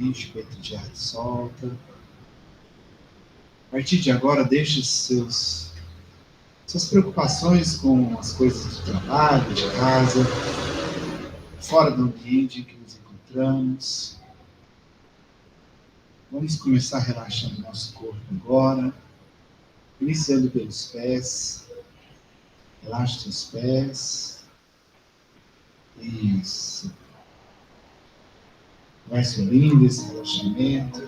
Enche o peito de ar e solta. A partir de agora, deixe suas preocupações com as coisas do trabalho, de casa, fora do ambiente em que nos encontramos. Vamos começar relaxando nosso corpo agora, iniciando pelos pés. Relaxa os pés. Isso. Vai subindo esse relaxamento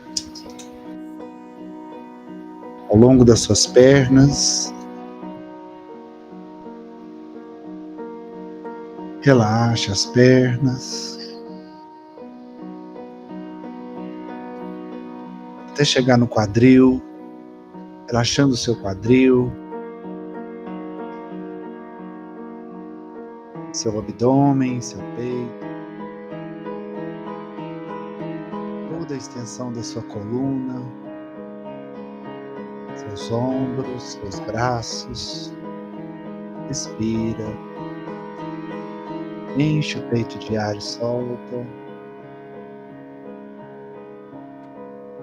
ao longo das suas pernas. Relaxa as pernas até chegar no quadril, relaxando o seu quadril, seu abdômen, seu peito, toda a extensão da sua coluna, seus ombros, seus braços. Respira. Enche o peito de ar e solta.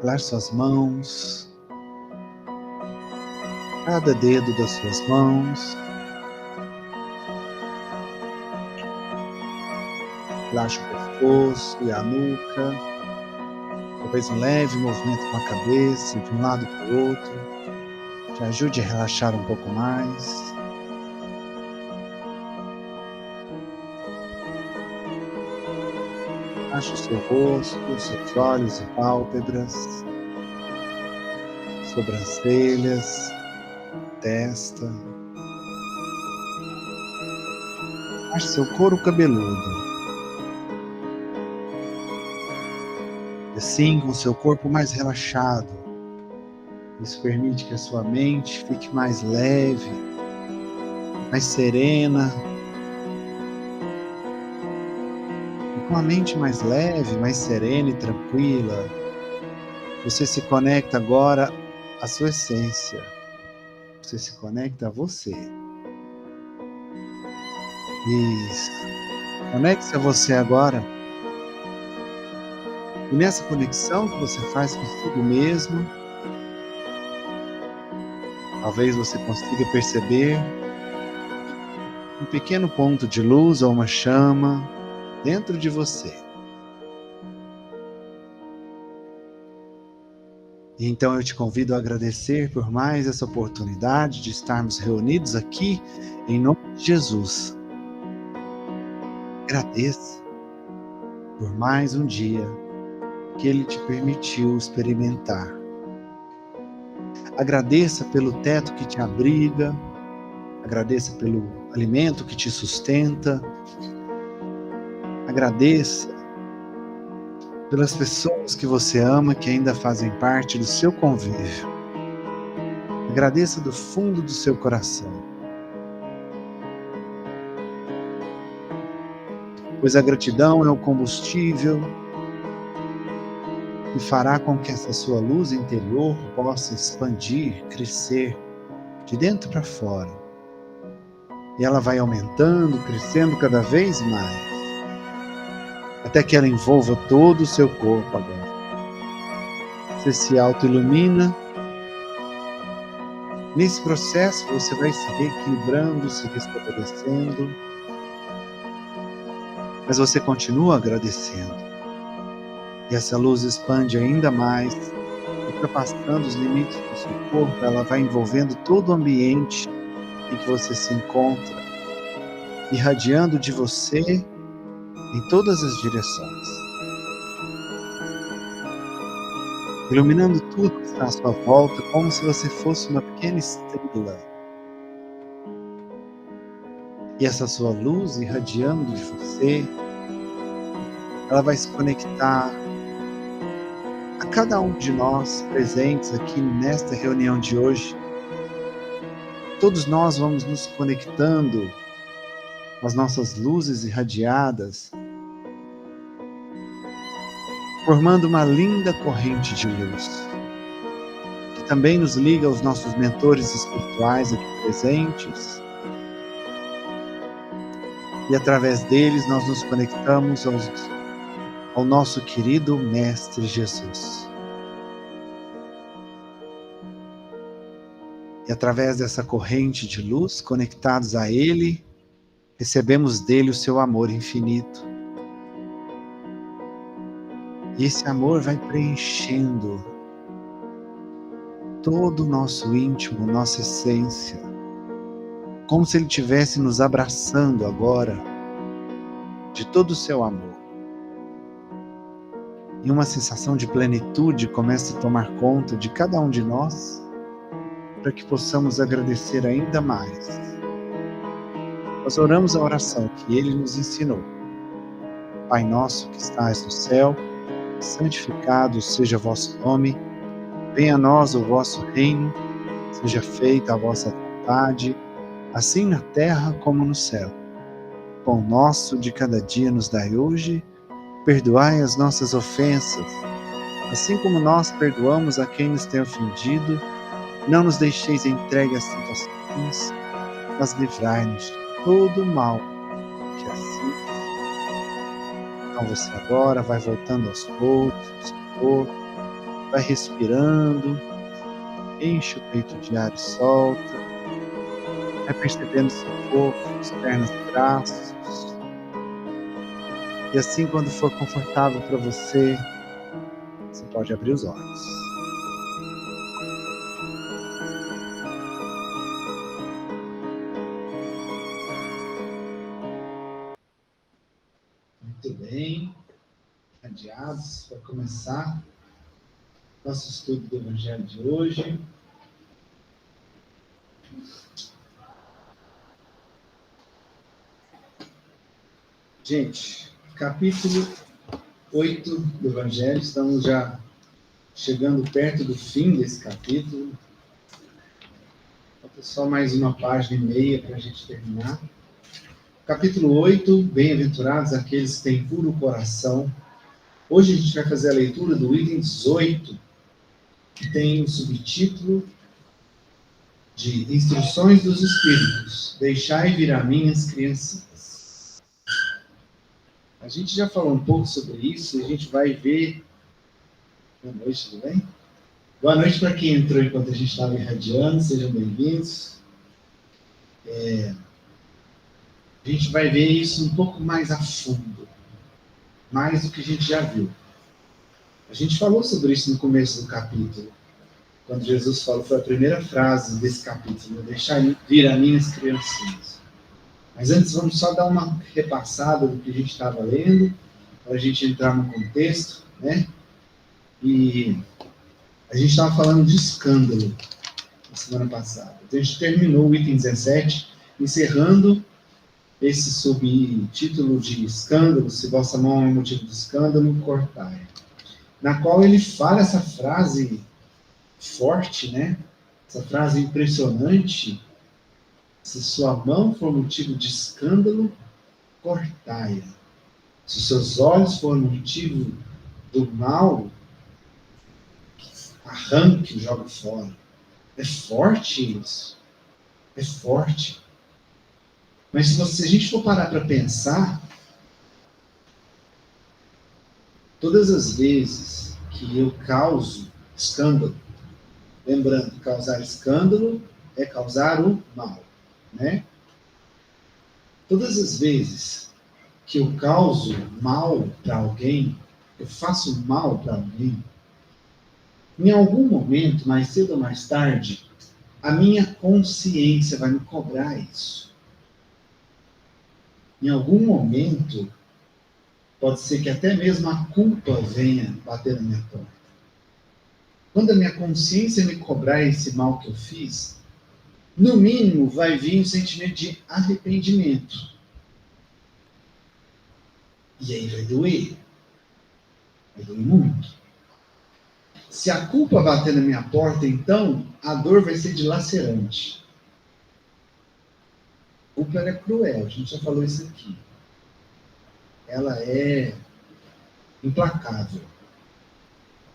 Relaxa suas mãos, cada dedo das suas mãos. Relaxa o pescoço e a nuca. Talvez um leve movimento com a cabeça de um lado para o outro te ajude a relaxar um pouco mais. Relaxa o seu rosto, seus olhos e pálpebras, sobrancelhas, testa. Relaxa seu couro cabeludo. E assim, com o seu corpo mais relaxado, isso permite que a sua mente fique mais leve, mais serena. Com a mente mais leve, mais serena e tranquila, você se conecta agora à sua essência. Você se conecta a você. Isso. Conecte-se a você agora. E nessa conexão que você faz consigo mesmo, talvez você consiga perceber um pequeno ponto de luz ou uma chama dentro de você. E então eu te convido a agradecer por mais essa oportunidade de estarmos reunidos aqui em nome de Jesus. Agradeça por mais um dia que Ele te permitiu experimentar. Agradeça pelo teto que te abriga, agradeça pelo alimento que te sustenta, agradeça pelas pessoas que você ama que ainda fazem parte do seu convívio. Agradeça do fundo do seu coração. Pois a gratidão é o combustível que fará com que essa sua luz interior possa expandir, crescer de dentro para fora. E ela vai aumentando, crescendo cada vez mais, até que ela envolva todo o seu corpo agora. Você se auto-ilumina. Nesse processo você vai se reequilibrando, se restabelecendo, mas você continua agradecendo. E essa luz expande ainda mais, ultrapassando os limites do seu corpo. Ela vai envolvendo todo o ambiente em que você se encontra, irradiando de você em todas as direções, iluminando tudo que está à sua volta, como se você fosse uma pequena estrela. E essa sua luz irradiando de você, ela vai se conectar a cada um de nós presentes aqui nesta reunião de hoje. Todos nós vamos nos conectando com as nossas luzes irradiadas, formando uma linda corrente de luz, que também nos liga aos nossos mentores espirituais aqui presentes, e através deles nós nos conectamos ao nosso querido Mestre Jesus. E através dessa corrente de luz, conectados a Ele, recebemos dele o seu amor infinito. E esse amor vai preenchendo todo o nosso íntimo, nossa essência, como se Ele estivesse nos abraçando agora, de todo o seu amor. E uma sensação de plenitude começa a tomar conta de cada um de nós, para que possamos agradecer ainda mais. Nós oramos a oração que Ele nos ensinou. Pai nosso que estás no céu, santificado seja o vosso nome, venha a nós o vosso reino, seja feita a vossa vontade, assim na terra como no céu. O pão nosso de cada dia nos dai hoje, perdoai as nossas ofensas, assim como nós perdoamos a quem nos tem ofendido, não nos deixeis entregue às tentações, mas livrai-nos de todo o mal, que assim. Então você agora vai voltando aos poucos, ao seu corpo, vai respirando, enche o peito de ar e solta, vai percebendo seu corpo, as pernas e braços. E assim, quando for confortável para você, você pode abrir os olhos. Muito bem, adiados para começar nosso estudo do Evangelho de hoje. Gente, capítulo 8 do Evangelho, estamos já chegando perto do fim desse capítulo. Falta só mais uma página e meia para a gente terminar. Capítulo 8, bem-aventurados aqueles que têm puro coração. Hoje a gente vai fazer a leitura do item 18, que tem o subtítulo de Instruções dos Espíritos. Deixai vir a mim as criancinhas. A gente já falou um pouco sobre isso e a gente vai ver. Boa noite, tudo bem? Boa noite para quem entrou enquanto a gente estava irradiando, sejam bem-vindos. A gente vai ver isso um pouco mais a fundo, mais do que a gente já viu. A gente falou sobre isso no começo do capítulo, quando Jesus falou, foi a primeira frase desse capítulo, deixar vir a mim as criancinhas. Mas antes vamos só dar uma repassada do que a gente estava lendo, para a gente entrar no contexto, né? E a gente estava falando de escândalo na semana passada. Então a gente terminou o item 17, encerrando esse subtítulo de escândalo, se vossa mão é motivo de escândalo, cortai. Na qual ele fala essa frase forte, né? Essa frase impressionante. Se sua mão for motivo de escândalo, cortai-a. Se os seus olhos forem motivo do mal, arranque e joga fora. É forte isso. É forte. Mas se a gente for parar para pensar, todas as vezes que eu causo escândalo, lembrando, causar escândalo é causar o mal, né? Todas as vezes que eu causo mal para alguém, eu faço mal para alguém, em algum momento, mais cedo ou mais tarde, a minha consciência vai me cobrar isso. Em algum momento, pode ser que até mesmo a culpa venha bater na minha porta. Quando a minha consciência me cobrar esse mal que eu fiz, no mínimo vai vir um sentimento de arrependimento. E aí vai doer. Vai doer muito. Se a culpa bater na minha porta, então, a dor vai ser dilacerante. A culpa é cruel, a gente já falou isso aqui. Ela é implacável.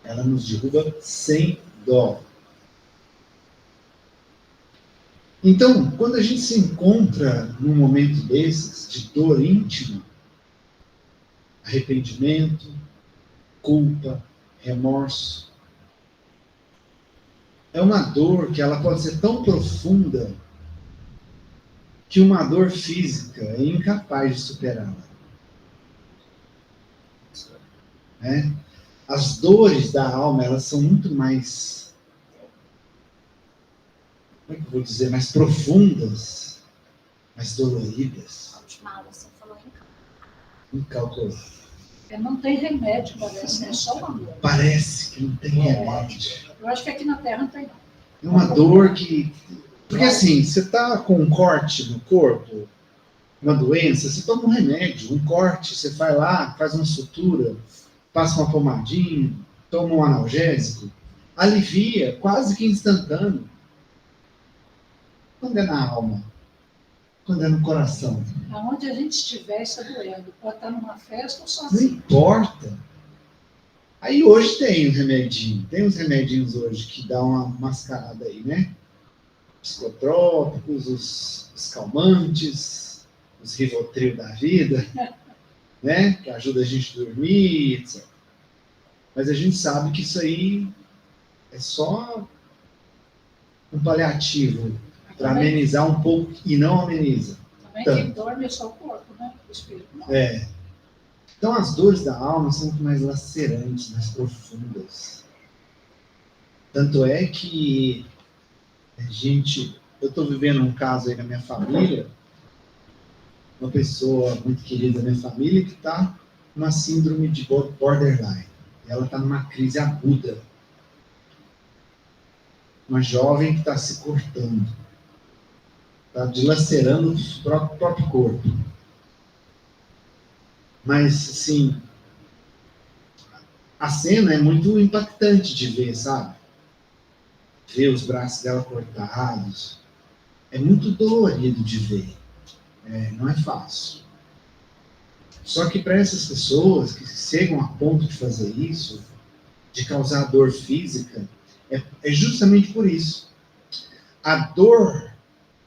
Ela nos derruba sem dó. Então, quando a gente se encontra num momento desses, de dor íntima, arrependimento, culpa, remorso. É uma dor que ela pode ser tão profunda que uma dor física é incapaz de superá-la. Né? As dores da alma, elas são muito mais, como é que eu vou dizer, mais profundas, mais doloridas. A última aula você falou Incalculável. Não tem remédio, parece, é só uma dor. Parece que não tem remédio. Eu acho que aqui na Terra não tem, não. É uma dor que... Porque assim, você está com um corte no corpo, uma doença, você toma um remédio, um corte, você vai lá, faz uma sutura, passa uma pomadinha, toma um analgésico, alivia, quase que instantâneo. Quando é na alma, quando é no coração, Aonde a gente estiver, está doendo. Pode estar numa festa ou não sozinho. importa. Aí hoje tem um remedinho, tem uns remedinhos hoje que dá uma mascarada aí, né? Psicotrópicos, os calmantes, os Rivotril da vida, né? Que ajuda a gente a dormir, etc. Mas a gente sabe que isso aí é só um paliativo para amenizar um pouco e não ameniza. Também quem dorme é só o corpo, né? O espírito não. Então as dores da alma são muito mais lacerantes, mais profundas. Tanto é que eu estou vivendo um caso aí na minha família, uma pessoa muito querida da minha família que está com uma síndrome de borderline. Ela está numa crise aguda. Uma jovem que está se cortando. Está dilacerando o próprio corpo. Mas, assim, a cena é muito impactante de ver, sabe? Ver os braços dela cortados. É muito dolorido de ver. Não é fácil. Só que para essas pessoas que chegam a ponto de fazer isso, de causar dor física, é justamente por isso. A dor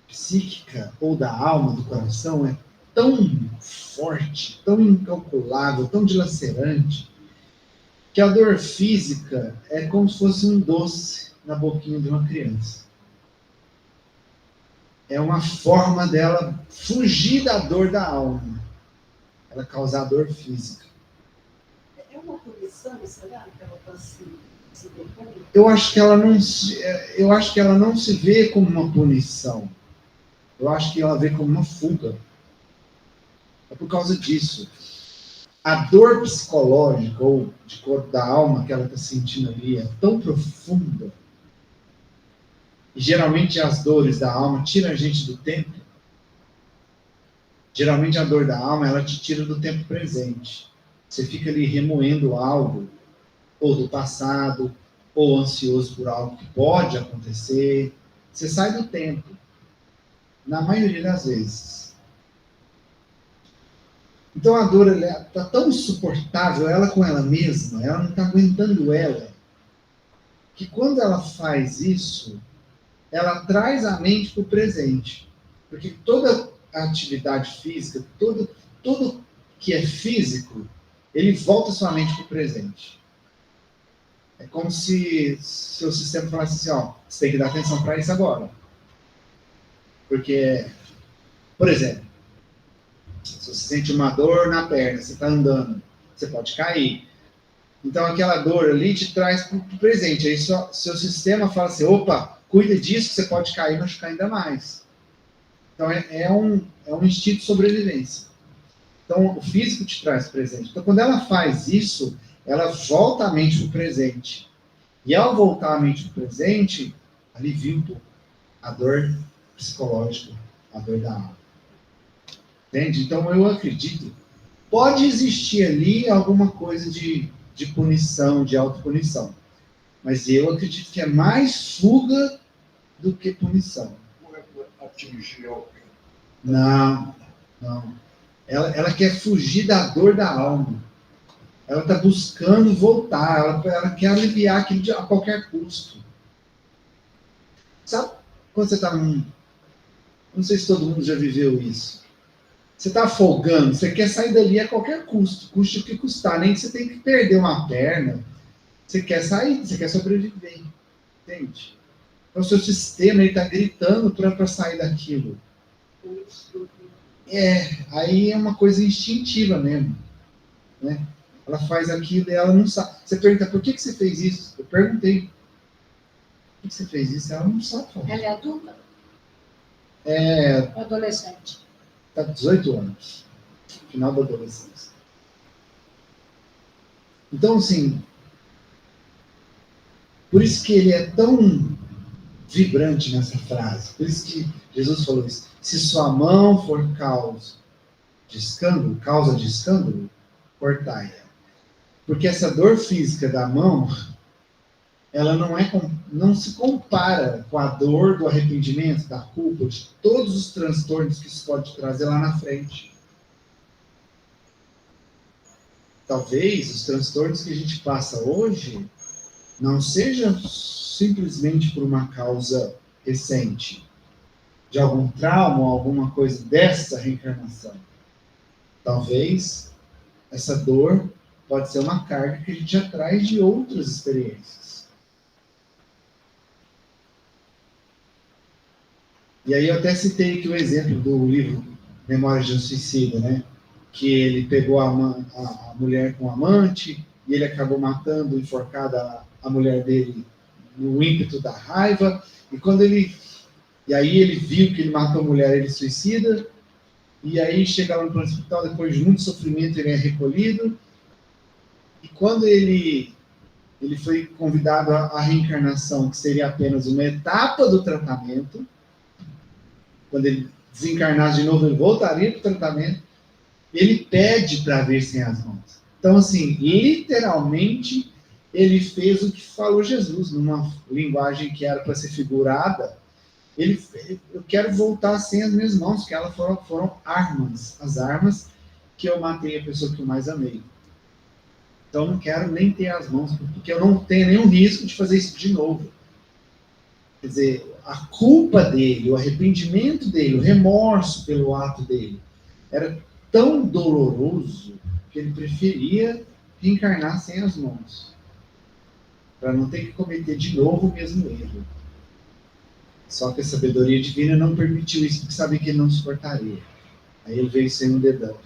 psíquica ou da alma, do coração, é tão forte, tão incalculável, tão dilacerante, que a dor física é como se fosse um doce na boquinha de uma criança. É uma forma dela fugir da dor da alma. Ela causar dor física. É uma punição, será que ela está se depondo? Eu acho que ela não se vê como uma punição. Eu acho que ela vê como uma fuga. É por causa disso. A dor psicológica ou de corpo da alma que ela está sentindo ali é tão profunda. E geralmente as dores da alma tiram a gente do tempo. Geralmente a dor da alma, ela te tira do tempo presente. Você fica ali remoendo algo, ou do passado, ou ansioso por algo que pode acontecer. Você sai do tempo. Na maioria das vezes. Então a dor está tão insuportável, ela com ela mesma, ela não está aguentando ela, que quando ela faz isso, ela traz a mente para o presente. Porque toda a atividade física, tudo que é físico, ele volta sua mente para o presente. É como se seu sistema falasse assim, você tem que dar atenção para isso agora. Porque, por exemplo, se você sente uma dor na perna, você está andando, você pode cair. Então aquela dor ali te traz para o presente. Aí seu sistema fala assim, opa, cuida disso que você pode cair e machucar ainda mais. Então é um instinto de sobrevivência. Então o físico te traz presente. Então quando ela faz isso, ela volta a mente para o presente. E ao voltar a mente para o presente, alivia um pouco a dor psicológica, a dor da alma. Entende? Então eu acredito, pode existir ali alguma coisa de punição, de autopunição. Mas eu acredito que é mais fuga do que punição. Não é por atingir alguém. Não. Ela quer fugir da dor da alma. Ela está buscando voltar. Ela quer aliviar aquilo a qualquer custo. Sabe quando você está num... Não sei se todo mundo já viveu isso. Você está folgando, você quer sair dali a qualquer custo, custe o que custar, nem que você tenha que perder uma perna. Você quer sair, você quer sobreviver, entende? Então, o seu sistema está gritando para sair daquilo. Aí é uma coisa instintiva mesmo, né? Ela faz aquilo e ela não sabe. Você pergunta, por que você fez isso? Eu perguntei, por que você fez isso? Ela não sabe falar. Ela é adulta ou adolescente? Está 18 anos, final da adolescência. Então, assim, por isso que ele é tão vibrante nessa frase. Por isso que Jesus falou isso. Se sua mão for causa de escândalo, cortai-a. Porque essa dor física da mão, ela não se compara com a dor do arrependimento, da culpa, de todos os transtornos que isso pode trazer lá na frente. Talvez os transtornos que a gente passa hoje não sejam simplesmente por uma causa recente, de algum trauma, alguma coisa dessa reencarnação. Talvez essa dor pode ser uma carga que a gente já traz de outras experiências. E aí eu até citei aqui o exemplo do livro Memórias de um Suicida, né? Que ele pegou a mulher com o amante e ele acabou matando, enforcada a mulher dele no ímpeto da raiva. E aí ele viu que ele matou a mulher, ele suicida. E aí chega lá no hospital, depois de muito sofrimento, ele é recolhido. E quando ele foi convidado à reencarnação, que seria apenas uma etapa do tratamento, quando ele desencarnasse de novo, ele voltaria para o tratamento, ele pede para ver sem as mãos. Então, assim, literalmente, ele fez o que falou Jesus, numa linguagem que era para ser figurada. Eu quero voltar sem as minhas mãos, porque elas foram armas, as armas que eu matei a pessoa que eu mais amei. Então, eu não quero nem ter as mãos, porque eu não tenho nenhum risco de fazer isso de novo. Quer dizer, a culpa dele, o arrependimento dele, o remorso pelo ato dele, era tão doloroso que ele preferia reencarnar sem as mãos, para não ter que cometer de novo o mesmo erro. Só que a sabedoria divina não permitiu isso, porque sabia que ele não suportaria. Aí ele veio sem um dedão.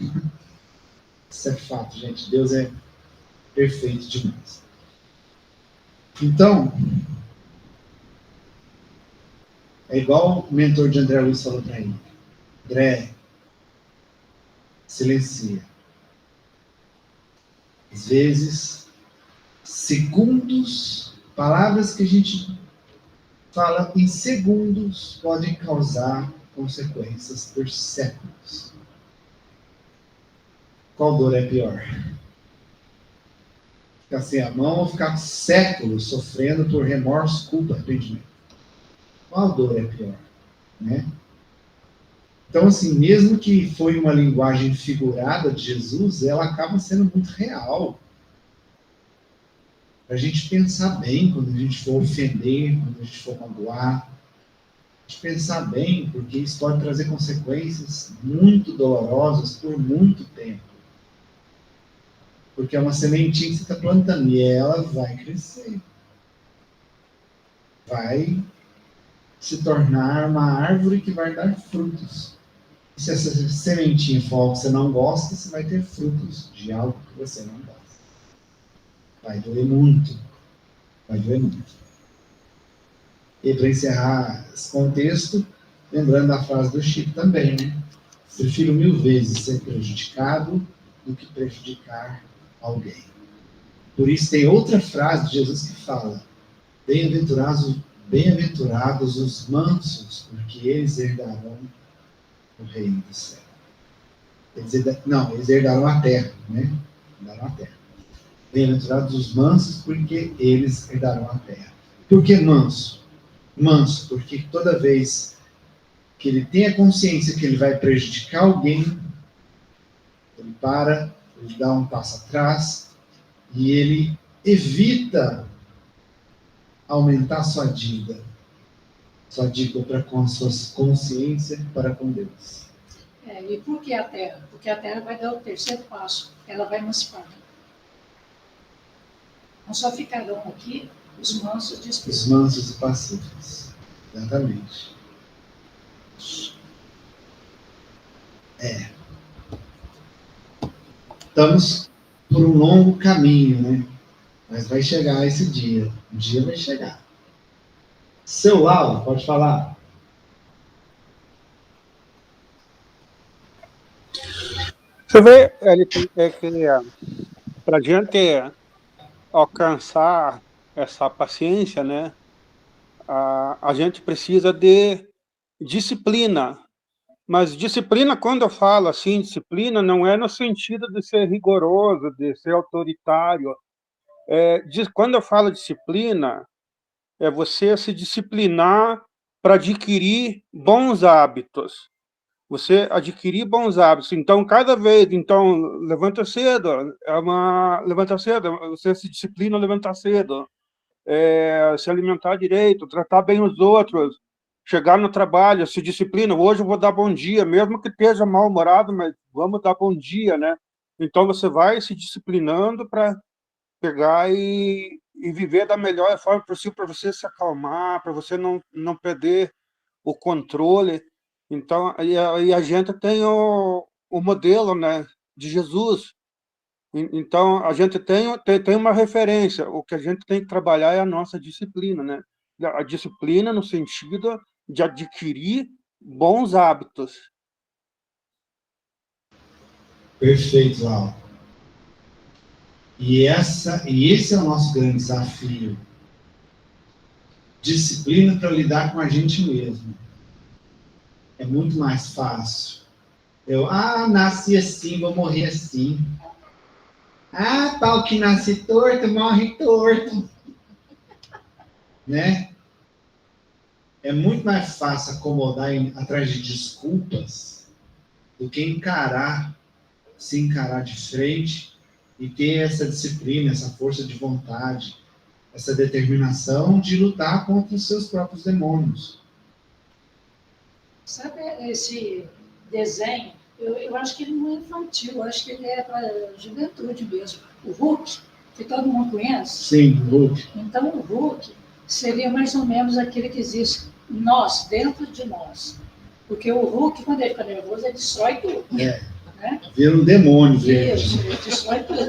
Isso é fato, gente. Deus é perfeito demais. Então, é igual o mentor de André Luiz falou para ele. André, silencia. Às vezes, segundos, palavras que a gente fala em segundos podem causar consequências por séculos. Qual dor é pior? Ficar sem a mão ou ficar séculos sofrendo por remorso, culpa, arrependimento? Qual dor é pior? Né? Então, assim, mesmo que foi uma linguagem figurada de Jesus, ela acaba sendo muito real. Para a gente pensar bem quando a gente for ofender, quando a gente for magoar. A gente pensar bem, porque isso pode trazer consequências muito dolorosas por muito tempo. Porque é uma sementinha que você está plantando e ela vai crescer. Vai se tornar uma árvore que vai dar frutos. E se essa sementinha for algo que você não gosta, você vai ter frutos de algo que você não gosta. Vai doer muito. Vai doer muito. E para encerrar esse contexto, lembrando a frase do Chico também, né? Prefiro 1000 vezes ser prejudicado do que prejudicar alguém. Por isso tem outra frase de Jesus que fala: bem-aventurados os mansos, porque eles herdarão o reino do céu. Eles herdarão a terra, né? Herdarão a terra. Bem-aventurados os mansos, porque eles herdarão a terra. Por que manso? Manso, porque toda vez que ele tem a consciência que ele vai prejudicar alguém, ele para, ele dá um passo atrás e ele evita aumentar sua dívida para com a sua consciência para com Deus. E por que a Terra? Porque a Terra vai dar o terceiro passo, ela vai emancipar. Não só ficarão aqui os mansos de espírito. Os mansos e pacíficos. Exatamente. Estamos por um longo caminho, né? Mas vai chegar esse dia. Um dia vai chegar. Seu Lauro, pode falar. Você vê, é que para a gente alcançar essa paciência, né, a gente precisa de disciplina. Mas disciplina, quando eu falo assim, disciplina, não é no sentido de ser rigoroso, de ser autoritário. Quando eu falo disciplina, é você se disciplinar para adquirir bons hábitos. Você adquirir bons hábitos. Então, cada vez, levanta cedo, levanta cedo, você se disciplina a levantar cedo, se alimentar direito, tratar bem os outros, chegar no trabalho, se disciplina. Hoje eu vou dar bom dia, mesmo que esteja mal-humorado, mas vamos dar bom dia, né? Então, você vai se disciplinando para pegar e viver da melhor forma possível, para você se acalmar, para você não perder o controle. Então, a gente tem o modelo, né, de Jesus. Então, a gente tem uma referência. O que a gente tem que trabalhar é a nossa disciplina, né? A disciplina no sentido de adquirir bons hábitos. Perfeito, Lauro. E esse é o nosso grande desafio. Disciplina para lidar com a gente mesmo. É muito mais fácil. Nasci assim, vou morrer assim. Pau que nasce torto, morre torto. Né? É muito mais fácil acomodar atrás de desculpas do que se encarar de frente e ter essa disciplina, essa força de vontade, essa determinação de lutar contra os seus próprios demônios. Sabe esse desenho? Eu acho que ele não é infantil, eu acho que ele é para juventude mesmo. O Hulk, que todo mundo conhece. Sim, o Hulk. Então, o Hulk seria mais ou menos aquele que existe nós, dentro de nós. Porque o Hulk, quando ele fica nervoso, ele destrói tudo. Né? Vira um demônio. Isso, ele destrói tudo.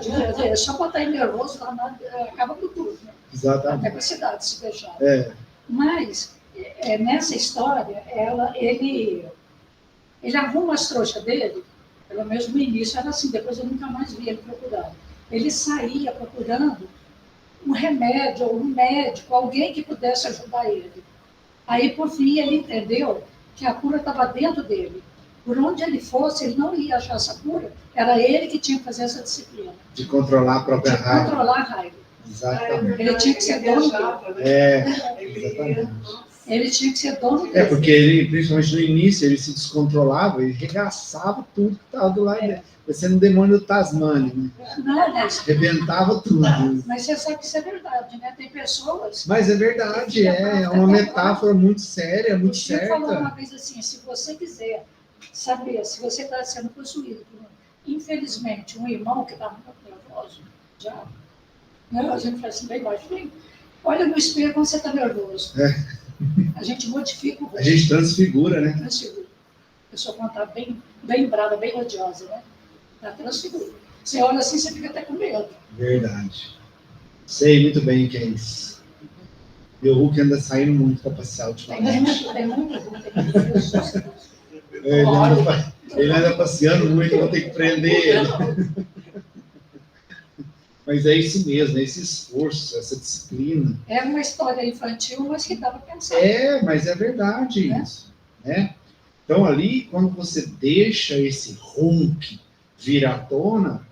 É só botar ele nervoso, acaba com tudo. Né? Exatamente. Até com a cidade, se deixar. Mas, nessa história, ele arruma as trouxas dele, pelo menos no início era assim, depois eu nunca mais vi ele procurando. Ele saía procurando um remédio, ou um médico, alguém que pudesse ajudar ele. Aí, por fim, ele entendeu que a cura estava dentro dele. Por onde ele fosse, ele não ia achar essa cura, era ele que tinha que fazer essa disciplina. De controlar a própria raiva. De controlar a raiva. Exatamente. Ele tinha que ser dono dele. Exatamente. Ele tinha que ser dono dele. Porque ele, principalmente no início, ele se descontrolava, ele regaçava tudo que estava do lado dele. Parecendo um demônio do Tasmânio, né? Não, mas... Rebentava tudo. Mas você sabe que isso é verdade, né? Tem pessoas... Mas é verdade, é uma metáfora muito séria, muito certa. Eu falou uma vez assim, se você quiser saber se você está sendo possuído por, infelizmente, um irmão que está muito nervoso, já, né? A gente faz assim bem baixinho, olha no espelho quando você está nervoso. A gente modifica o rosto. A gente transfigura, né? Transfigura. A pessoa quando está bem brava, bem odiosa, né? Está transfigura. Você olha assim, você fica até com medo. Verdade. Sei muito bem o que é isso. E o Hulk anda saindo muito para passear ultimamente. Tem muito Hulk. Ele anda passeando muito, eu vou ter que prender ele. Mas é isso mesmo, é esse esforço, essa disciplina. É uma história infantil, mas que dá para pensar. Mas é verdade isso. Né? Então ali, quando você deixa esse Hulk vir à tona,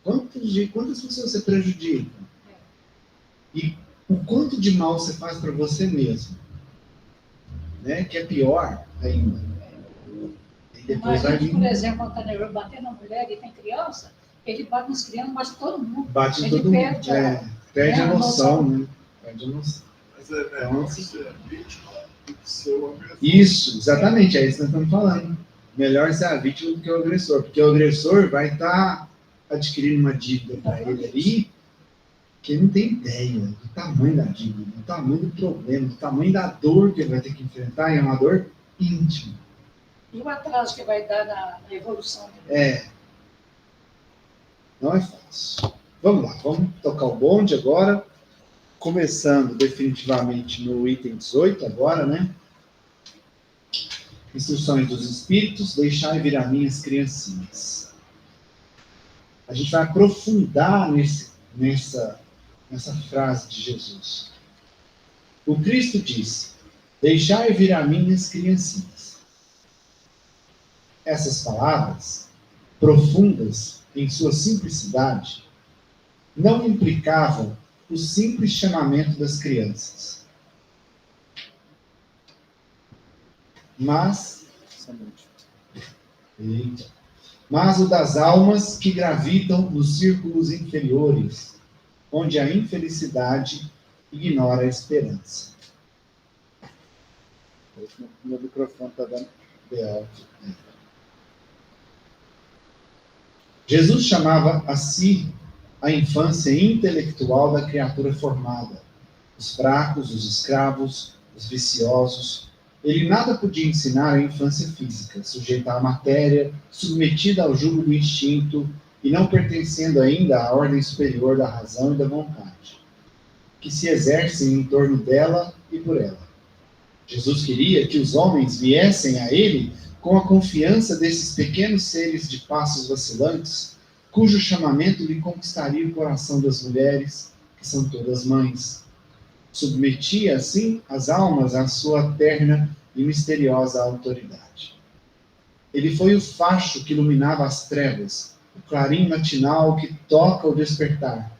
quantas pessoas você prejudica? E o quanto de mal você faz para você mesmo? Né? Que é pior ainda. E depois vai vir... Por exemplo, quando está nervoso, bater na mulher e tem criança, ele bate nas crianças, bate todo mundo. Bate todo mundo. Perde a noção, né? Perde a noção. Mas é melhor ser vítima do que ser o agressor. Isso, exatamente, é isso que nós estamos falando. melhor ser a vítima do que o agressor, porque o agressor vai estar adquirindo uma dívida para ele ali, que ele não tem ideia do tamanho da dívida, do tamanho do problema, do tamanho da dor que ele vai ter que enfrentar, e é uma dor íntima. E o atraso que vai dar na evolução dele. Não é fácil. Vamos lá, vamos tocar o bonde agora, começando definitivamente no item 18 agora, né? Instruções dos Espíritos, deixai vir a mim as criancinhas. A gente vai aprofundar nessa frase de Jesus. O Cristo disse, deixai vir a mim as criancinhas. Essas palavras, profundas em sua simplicidade, não implicavam o simples chamamento das crianças, mas o das almas que gravitam nos círculos inferiores, onde a infelicidade ignora a esperança. Meu microfone está dando B.O. Jesus chamava a si a infância intelectual da criatura formada, os fracos, os escravos, os viciosos. Ele nada podia ensinar à infância física, sujeita à matéria, submetida ao jugo do instinto e não pertencendo ainda à ordem superior da razão e da vontade, que se exercem em torno dela e por ela. Jesus queria que os homens viessem a ele com a confiança desses pequenos seres de passos vacilantes, cujo chamamento lhe conquistaria o coração das mulheres, que são todas mães. Submetia, assim, as almas à sua terna e misteriosa autoridade. Ele foi o facho que iluminava as trevas, o clarim matinal que toca o despertar.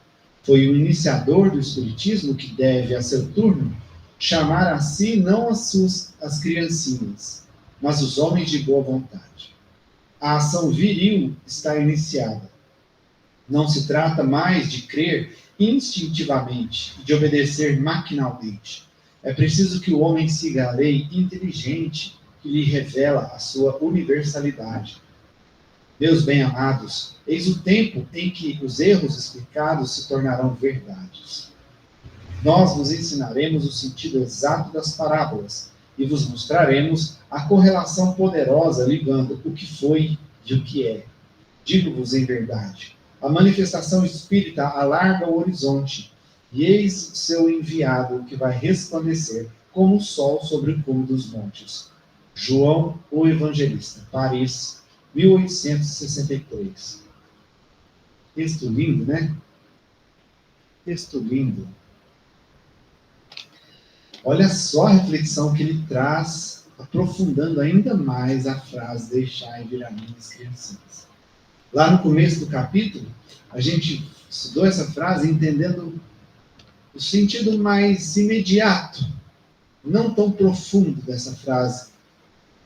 Foi o iniciador do espiritismo que deve, a seu turno, chamar a si não as criancinhas, mas os homens de boa vontade. A ação viril está iniciada. Não se trata mais de crer instintivamente e de obedecer maquinalmente. É preciso que o homem siga a lei inteligente que lhe revela a sua universalidade. Meus bem-amados, eis o tempo em que os erros explicados se tornarão verdades. Nós vos ensinaremos o sentido exato das parábolas e vos mostraremos a correlação poderosa ligando o que foi e o que é. Digo-vos em verdade, a manifestação espírita alarga o horizonte, e eis seu enviado que vai resplandecer como o sol sobre o cume dos montes. João, o Evangelista, Paris, 1863. Texto lindo, né? Texto lindo. Olha só a reflexão que ele traz, aprofundando ainda mais a frase, deixai vir a mim as criancinhas. Lá no começo do capítulo, a gente estudou essa frase entendendo o sentido mais imediato, não tão profundo dessa frase,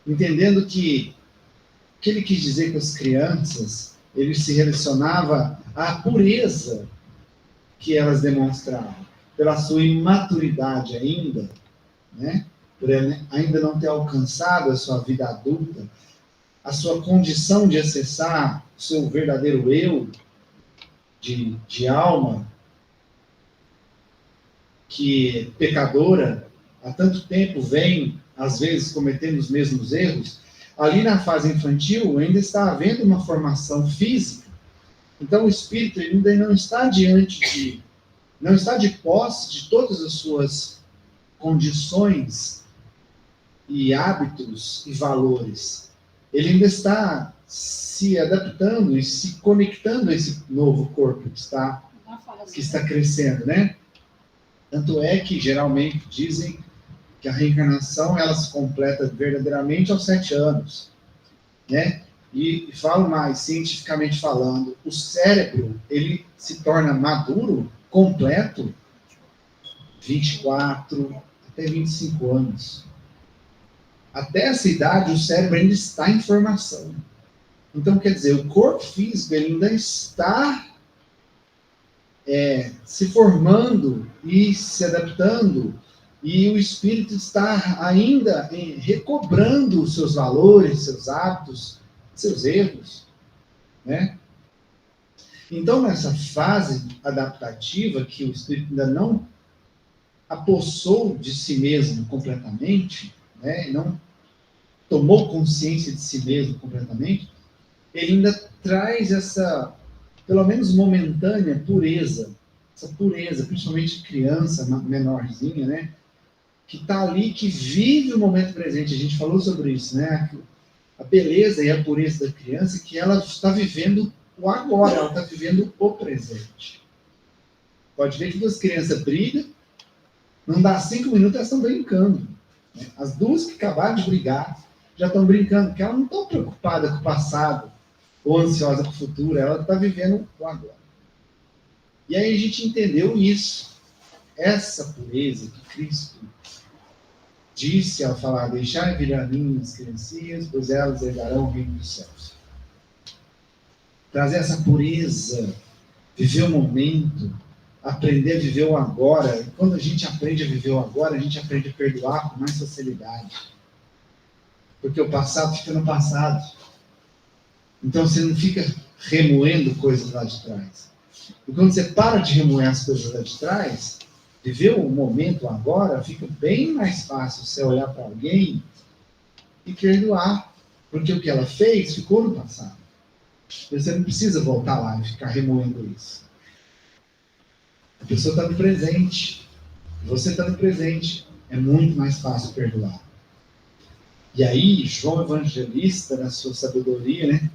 entendendo que o que ele quis dizer com as crianças, ele se relacionava à pureza que elas demonstravam, pela sua imaturidade ainda, né? Por ainda não ter alcançado a sua vida adulta, a sua condição de acessar o seu verdadeiro eu, de alma, que pecadora, há tanto tempo vem, às vezes, cometendo os mesmos erros. Ali na fase infantil, ainda está havendo uma formação física. Então, o espírito ainda não está não está de posse de todas as suas condições e hábitos e valores. Ele ainda está se adaptando e se conectando a esse novo corpo que está crescendo, né? Tanto é que, geralmente, dizem que a reencarnação, ela se completa verdadeiramente aos 7 anos, né? E falo mais, cientificamente falando, o cérebro, ele se torna maduro, completo, 24 até 25 anos. Até essa idade, o cérebro ainda está em formação. Então, quer dizer, o corpo físico ele ainda está se formando e se adaptando E o espírito está ainda recobrando os seus valores, seus hábitos, seus erros, né? Então, nessa fase adaptativa, que o espírito ainda não apossou de si mesmo completamente, né? Não tomou consciência de si mesmo completamente, ele ainda traz essa, pelo menos momentânea, pureza. Essa pureza, principalmente criança, menorzinha, né? Que está ali, que vive o momento presente. A gente falou sobre isso, né? A beleza e a pureza da criança, que ela está vivendo o agora, ela está vivendo o presente. Pode ver que duas crianças brigam, não dá 5 minutos, elas estão brincando. Né? As duas que acabaram de brigar já estão brincando, porque elas não estão preocupadas com o passado ou ansiosas com o futuro, ela está vivendo o agora. E aí a gente entendeu isso, essa pureza que Cristo disse ao falar: deixai vir a mim as criancinhas, pois elas herdarão o reino dos céus. Trazer essa pureza, viver o momento, aprender a viver o agora. E quando a gente aprende a viver o agora, a gente aprende a perdoar com mais facilidade. Porque o passado fica no passado. Então você não fica remoendo coisas lá de trás. E quando você para de remoer as coisas lá de trás, viver o momento agora, fica bem mais fácil você olhar para alguém e perdoar. Porque o que ela fez ficou no passado. Você não precisa voltar lá e ficar remoendo isso. A pessoa está no presente. Você está no presente. É muito mais fácil perdoar. E aí, João Evangelista, na sua sabedoria, né,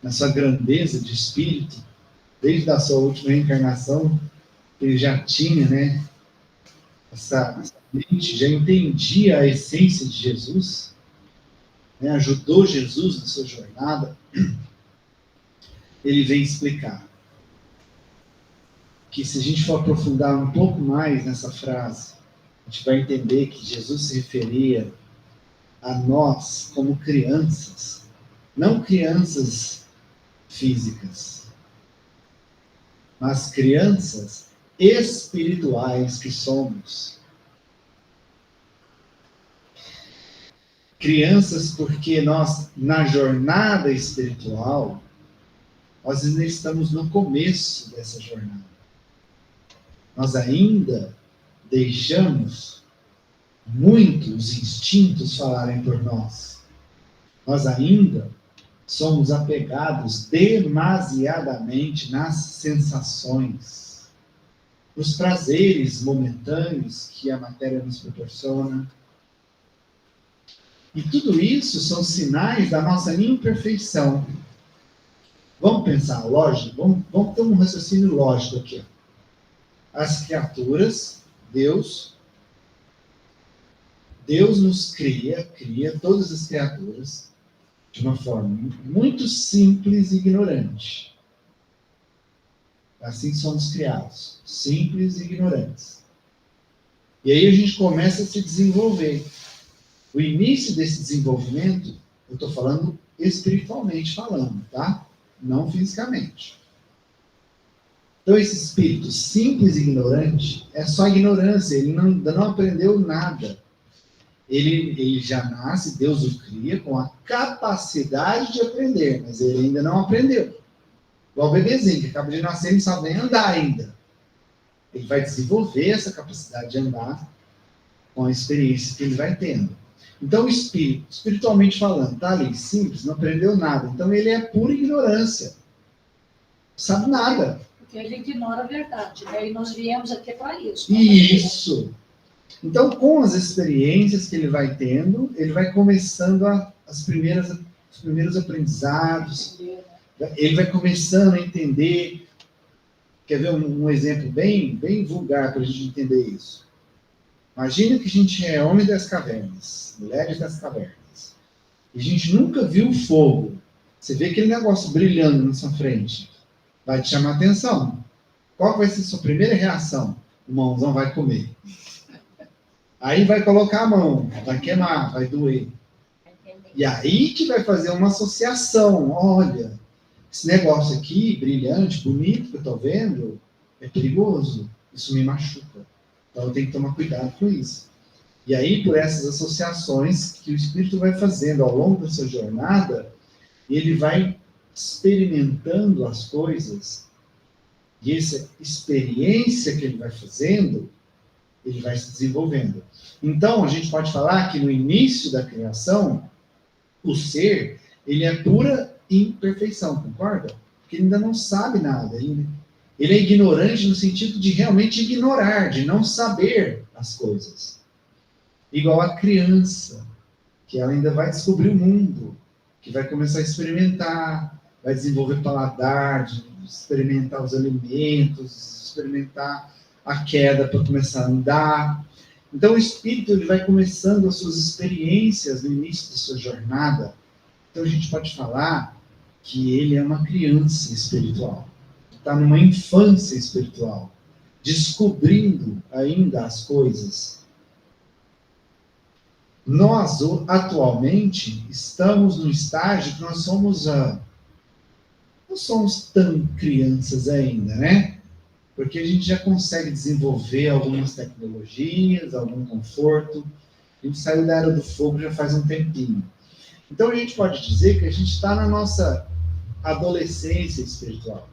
na sua grandeza de espírito, desde a sua última reencarnação, ele já tinha, né, essa mente, já entendia a essência de Jesus, né, ajudou Jesus na sua jornada. Ele vem explicar que, se a gente for aprofundar um pouco mais nessa frase, a gente vai entender que Jesus se referia a nós como crianças, não crianças físicas, mas crianças espirituais que somos. Crianças porque nós, na jornada espiritual, nós ainda estamos no começo dessa jornada. Nós ainda deixamos muitos instintos falarem por nós. Nós ainda somos apegados demasiadamente nas sensações, nos prazeres momentâneos que a matéria nos proporciona. E tudo isso são sinais da nossa imperfeição. Vamos pensar, lógico, vamos ter um raciocínio lógico aqui. As criaturas, Deus nos cria todas as criaturas de uma forma muito simples e ignorante. Assim somos criados, simples e ignorantes. E aí a gente começa a se desenvolver. O início desse desenvolvimento, eu estou falando espiritualmente falando, tá? Não fisicamente. Então esse espírito simples e ignorante é só ignorância, ele ainda não aprendeu nada. Ele já nasce, Deus o cria com a capacidade de aprender, mas ele ainda não aprendeu. Igual o bebezinho, que acaba de nascer e não sabe nem andar ainda. Ele vai desenvolver essa capacidade de andar com a experiência que ele vai tendo. Então o espírito, espiritualmente falando, está ali, simples, não aprendeu nada. Então ele é pura ignorância. Não sabe nada. Porque ele ignora a verdade, né? E nós viemos aqui para isso. Isso! Então, com as experiências que ele vai tendo, ele vai começando os primeiros aprendizados, ele vai começando a entender. Quer ver um exemplo bem vulgar para a gente entender isso? Imagina que a gente é homem das cavernas, mulheres das cavernas, e a gente nunca viu fogo. Você vê aquele negócio brilhando na sua frente, vai te chamar a atenção. Qual vai ser a sua primeira reação? O mãozão vai comer. Aí vai colocar a mão, vai queimar, vai doer. E aí que vai fazer uma associação. Olha, esse negócio aqui, brilhante, bonito, que eu estou vendo, é perigoso. Isso me machuca. Então eu tenho que tomar cuidado com isso. E aí, por essas associações que o espírito vai fazendo ao longo da sua jornada, ele vai experimentando as coisas, e essa experiência que ele vai fazendo, ele vai se desenvolvendo. Então, a gente pode falar que no início da criação, o ser, ele é pura imperfeição, concorda? Porque ele ainda não sabe nada. Ele é ignorante no sentido de realmente ignorar, de não saber as coisas. Igual a criança, que ela ainda vai descobrir o mundo, que vai começar a experimentar, vai desenvolver paladar, de experimentar os alimentos, experimentar a queda para começar a andar. Então o espírito ele vai começando as suas experiências no início da sua jornada. Então a gente pode falar que ele é uma criança espiritual, está numa infância espiritual, descobrindo ainda as coisas. Nós, atualmente, estamos no estágio que nós somos, não somos tão crianças ainda, né? Porque a gente já consegue desenvolver algumas tecnologias, algum conforto. A gente saiu da Era do Fogo já faz um tempinho. Então a gente pode dizer que a gente está na nossa adolescência espiritual.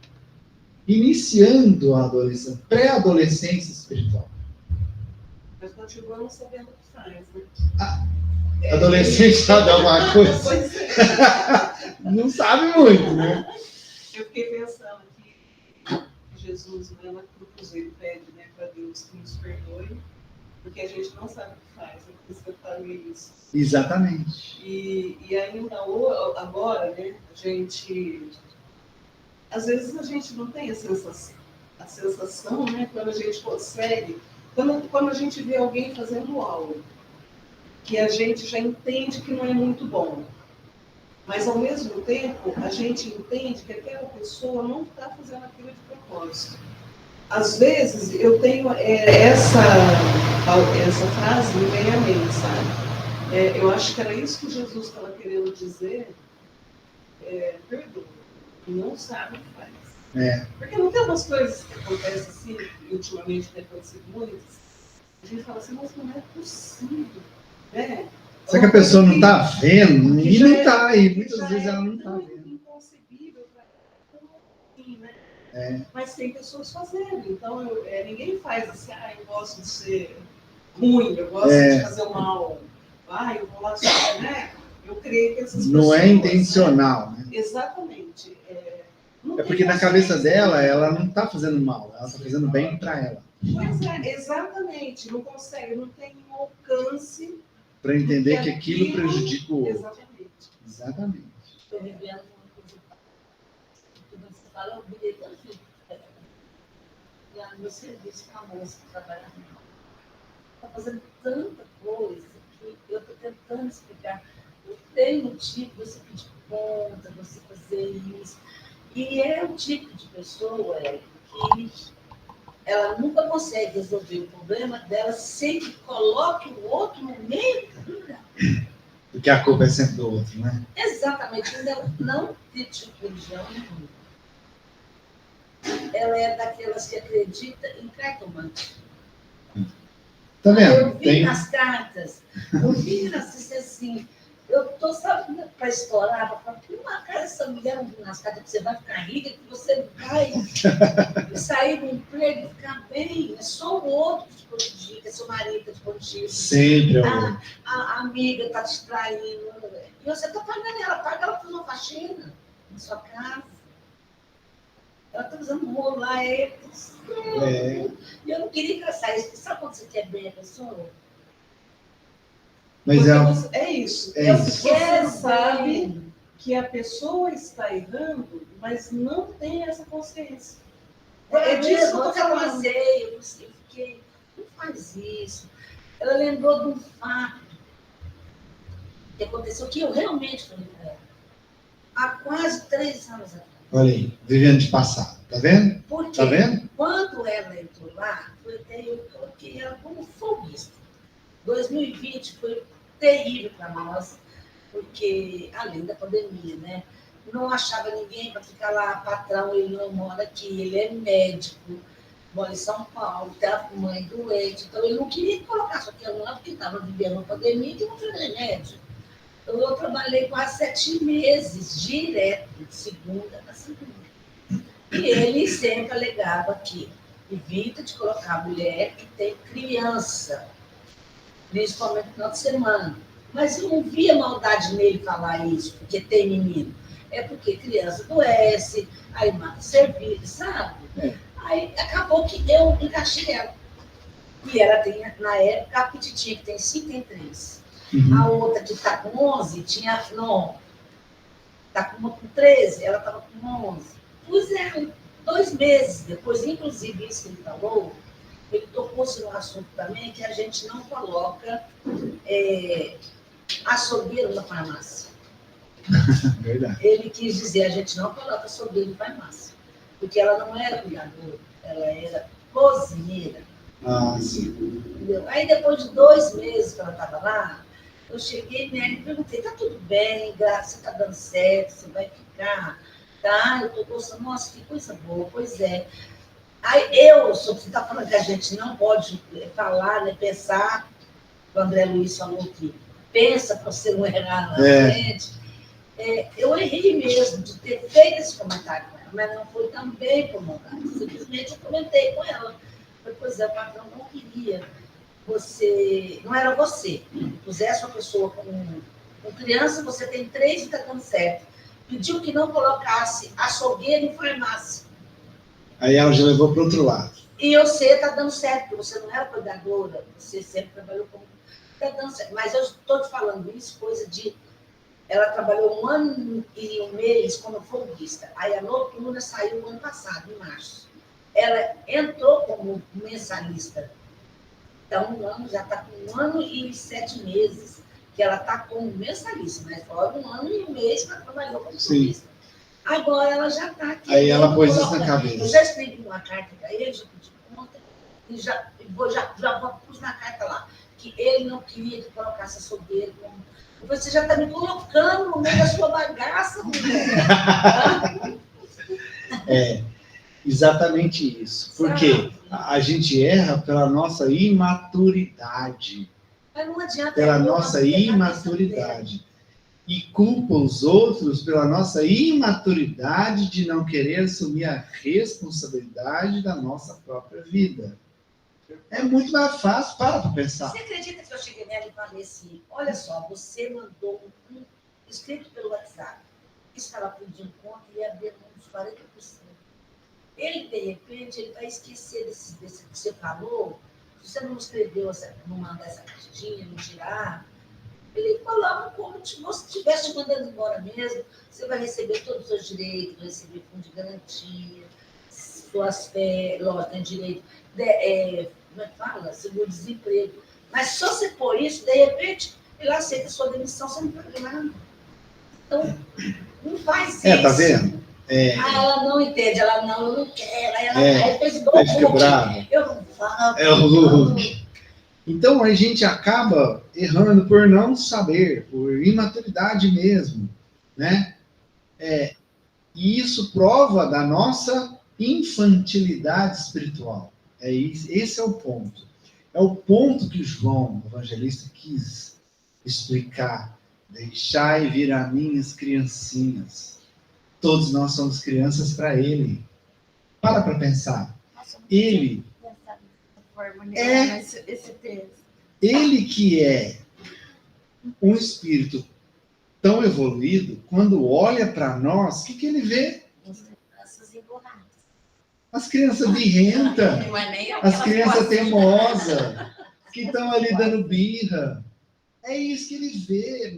Iniciando a adolescência, pré-adolescência espiritual. Mas continuamos sabendo o que faz, né? Adolescente sabe alguma coisa? Pois é. Não sabe muito, né? Eu fiquei pensando que Jesus, né, na cruz, ele pede, né, para Deus que nos perdoe, porque a gente não sabe o que faz, é por isso que eu falei isso. Exatamente. E ainda agora, né, a gente... Às vezes a gente não tem a sensação, né, quando a gente consegue, quando a gente vê alguém fazendo algo, que a gente já entende que não é muito bom. Mas, ao mesmo tempo, a gente entende que aquela pessoa não está fazendo aquilo de propósito. Às vezes, eu tenho essa frase me vem à mente, sabe? Eu acho que era isso que Jesus estava querendo dizer. Perdoa, não sabe o que faz. Porque não tem umas coisas que acontecem assim, e ultimamente tem acontecido muitas, a gente fala assim, mas não é possível, né? Será que a pessoa não está vendo? E não está, e muitas vezes ela não está vendo. É inconcebível para assim, né? Mas tem pessoas fazendo, então ninguém faz assim, eu gosto de ser ruim, eu gosto de fazer o mal, eu vou lá só, né? Eu creio que essas pessoas... Não é intencional, né? Exatamente. Porque na cabeça dela, ela não está fazendo mal, ela está fazendo bem para ela. Pois é, exatamente. Não consegue, não tem um alcance... Para entender que aquilo prejudica o outro. Exatamente. Estou vivendo uma coisa que você fala, eu virei tanto lá no meu serviço com a moça que trabalha no está fazendo tanta coisa que eu estou tentando explicar. Não tem motivo você pedir conta, você fazer isso. E é o tipo de pessoa que ela nunca consegue resolver o problema dela sem que coloque o outro no meio. Porque a culpa é sempre do outro, né? Exatamente. Ainda não critica religião nenhuma. Ela é daquelas que acredita em cartomante. Tá vendo? Eu vi nas cartas, eu vi assim, eu tô, sabe, para estourar, para falar, uma cara, essa mulher não viu nas cartas que você vai ficar rica, que você vai sair do emprego e ficar bem. É só o outro que te prejudica, é seu marido que te prejudica. Sempre é o outro. A amiga está te traindo. E você está pagando ela, paga ela por uma faxina na sua casa. Ela está usando um rolo lá, E eu não queria que ela saísse. Sabe quando você quer bem a pessoa? Mas é isso. Você sabe que a pessoa está errando, mas não tem essa consciência. É disso que eu estou falando. Eu fiquei, não faz isso. Ela lembrou de um fato que aconteceu, que eu realmente falei para ela, há quase 3 anos atrás. Olha aí, vivendo de passado, tá vendo? Porque tá vendo? Quando ela entrou lá, eu coloquei ela como folguista. 2020 foi terrível para nós, porque, além da pandemia, né? Não achava ninguém para ficar lá, patrão, ele não mora aqui, ele é médico, mora em São Paulo, tem a mãe doente, então ele não queria colocar só aquilo lá, porque estava vivendo uma pandemia e não tinha remédio. Então eu trabalhei quase 7 meses, direto, de segunda a segunda. E ele sempre alegava que evita de colocar a mulher que tem criança, principalmente no final de semana. Mas eu não via maldade nele falar isso, porque tem menino. É porque criança adoece, aí mata serviço, sabe? Aí acabou que eu encaixei ela. E ela tem, na época, a petitinha que tem 5, tem 3. A outra que está com 11, tinha, não, está com 13, ela estava com 11. Pois é, 2 meses depois, inclusive isso que ele falou, ele tocou-se no assunto também que a gente não coloca açougueiro na farmácia. Verdade. Ele quis dizer, a gente não coloca açougueiro na farmácia, porque ela não era cuidadora, ela era cozinheira. Ah, sim. Entendeu? Aí depois de 2 meses que ela estava lá, eu cheguei nela e perguntei, tá tudo bem, você está dando certo, você vai ficar? Tá, eu estou gostando, nossa, que coisa boa, pois é. Aí você está falando que a gente não pode falar, né, pensar, o André Luiz falou que pensa para você não errar na frente. Eu errei mesmo de ter feito esse comentário com ela, mas não foi também por maldade. Simplesmente eu comentei com ela. Pois é, o patrão não queria você, não era você, pusesse uma pessoa com criança, você tem 3 e está dando certo. Pediu que não colocasse açougueiro em farmácia. Aí ela já levou para o outro lado. E você está dando certo, porque você não era cuidadora, você sempre trabalhou como... Está dando certo. Mas eu estou te falando isso, coisa de... Ela trabalhou 1 ano e 1 mês como folguista. Aí a noturna saiu no ano passado, em março. Ela entrou como mensalista. Então, já está com 1 ano e 7 meses que ela está como mensalista, mas fora 1 ano e 1 mês que ela trabalhou como folguista. Agora ela já está aqui. Aí ela pôs isso na cabeça. Eu já escrevi uma carta para ele, já pedi conta, e já pus na carta lá, que ele não queria que colocasse açougueiro. Você já está me colocando no meio da sua bagaça, mulher. Exatamente isso. Porque a gente erra pela nossa imaturidade. Mas não adianta. Pela nossa imaturidade. E culpa os outros pela nossa imaturidade de não querer assumir a responsabilidade da nossa própria vida. É muito mais fácil, para pensar. Você acredita que eu cheguei nela e falei assim, olha só, você mandou um escrito pelo WhatsApp, estava pedindo conta e ia abrir uns 40%. Ele, de repente, ele vai esquecer desse que você falou, se você não escreveu, não mandar essa cartinha, não tirar, ele falava como se você estivesse mandando embora mesmo, você vai receber todos os seus direitos, vai receber fundo de garantia, suas férias, lógico, tem direito, como é que fala? Seguro-desemprego. Mas se você pôr isso, de repente, ele aceita a sua demissão, você não paga nada. Então, não faz isso. Tá vendo? Ela não entende, ela não, eu não quero. Aí fez igual Aí fica brava. Eu não falo. Então, a gente acaba errando por não saber, por imaturidade mesmo, né? E isso prova da nossa infantilidade espiritual. Esse é o ponto. É o ponto que João, o evangelista, quis explicar. Deixai vir a mim as criancinhas. Todos nós somos crianças para ele. Para pensar. Ele ele que é um espírito tão evoluído, quando olha para nós, o que ele vê? As crianças birrentas, as crianças teimosas, que estão ali dando birra. É isso que ele vê.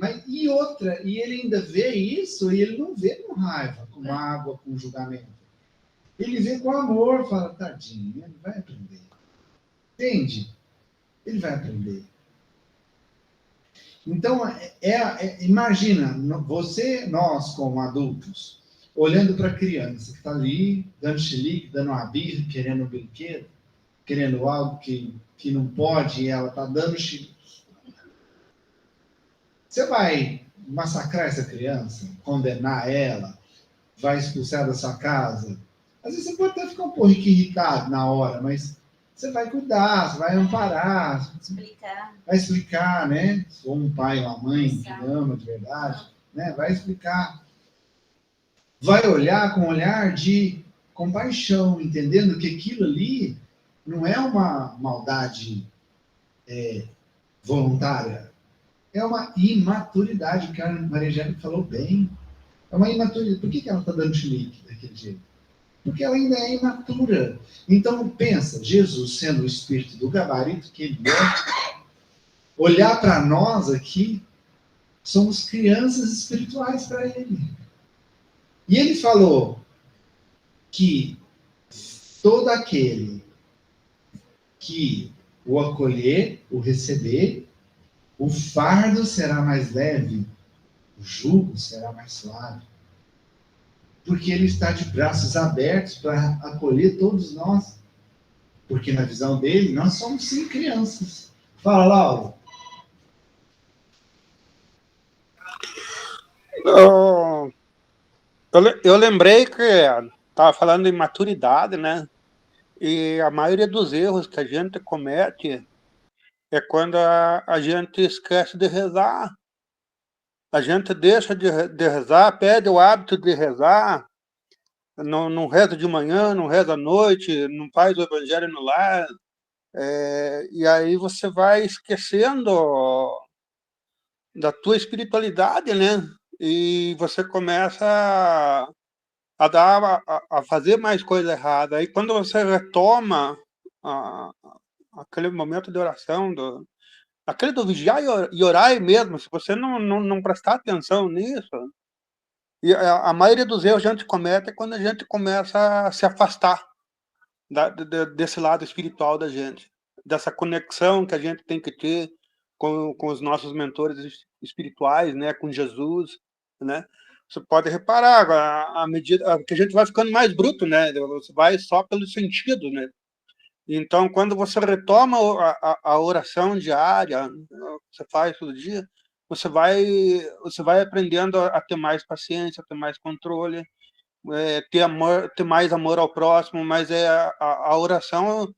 E ele ainda vê isso, e ele não vê com raiva, com mágoa, com julgamento. Ele vê com amor, fala, tadinho, ele vai aprender. Entende? Ele vai aprender. Então, imagina, nós como adultos, olhando para a criança que está ali, dando xilique, dando uma birra, querendo um brinquedo, querendo algo que não pode, e ela está dando xilique. Você vai massacrar essa criança? Condenar ela? Vai expulsar da sua casa? Às vezes você pode até ficar um pouco irritado na hora, mas você vai cuidar, você vai amparar, vai explicar, né? Se for um pai ou uma mãe que ama de verdade, né? Vai explicar. Vai olhar com um olhar de compaixão, entendendo que aquilo ali não é uma maldade voluntária, é uma imaturidade, que a Maria Angélica falou bem. É uma imaturidade. Por que ela está dando chilique daquele jeito? Porque ela ainda é imatura. Então, pensa, Jesus sendo o espírito do gabarito que ele é, olhar para nós aqui, somos crianças espirituais para ele. E ele falou que todo aquele que o acolher, o receber, o fardo será mais leve, o jugo será mais suave. Porque ele está de braços abertos para acolher todos nós. Porque na visão dele, nós somos sim crianças. Fala, Laura. Eu lembrei que estava falando em maturidade, né? E a maioria dos erros que a gente comete é quando a gente esquece de rezar. A gente deixa de rezar, perde o hábito de rezar, não reza de manhã, não reza à noite, não faz o evangelho no lar, e aí você vai esquecendo da tua espiritualidade, né? E você começa a fazer mais coisa errada. Aí quando você retoma aquele momento de oração, aquele do vigiar e orar mesmo, se você não prestar atenção nisso, e a maioria dos erros que a gente comete é quando a gente começa a se afastar desse lado espiritual da gente, dessa conexão que a gente tem que ter com os nossos mentores espirituais, né, com Jesus, né? Você pode reparar, à medida que a gente vai ficando mais bruto, né? Você vai só pelo sentido, né? Então, quando você retoma a oração diária, você faz todo dia, você vai aprendendo a ter mais paciência, a ter mais controle, ter mais amor ao próximo, mas a oração,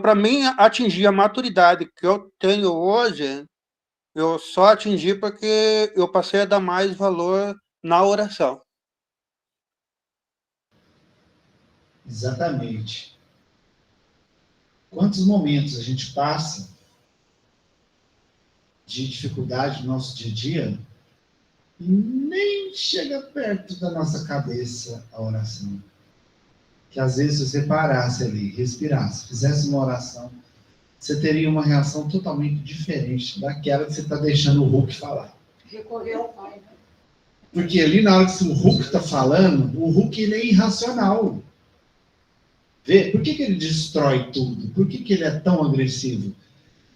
para mim, atingir a maturidade que eu tenho hoje, eu só atingi porque eu passei a dar mais valor na oração. Exatamente. Quantos momentos a gente passa de dificuldade no nosso dia a dia e nem chega perto da nossa cabeça a oração. Que às vezes se você parasse ali, respirasse, fizesse uma oração, você teria uma reação totalmente diferente daquela que você está deixando o Hulk falar. Recorrer ao Pai, né? Porque ali na hora que o Hulk está falando, o Hulk ele é irracional. Vê? Por que ele destrói tudo? Por que ele é tão agressivo?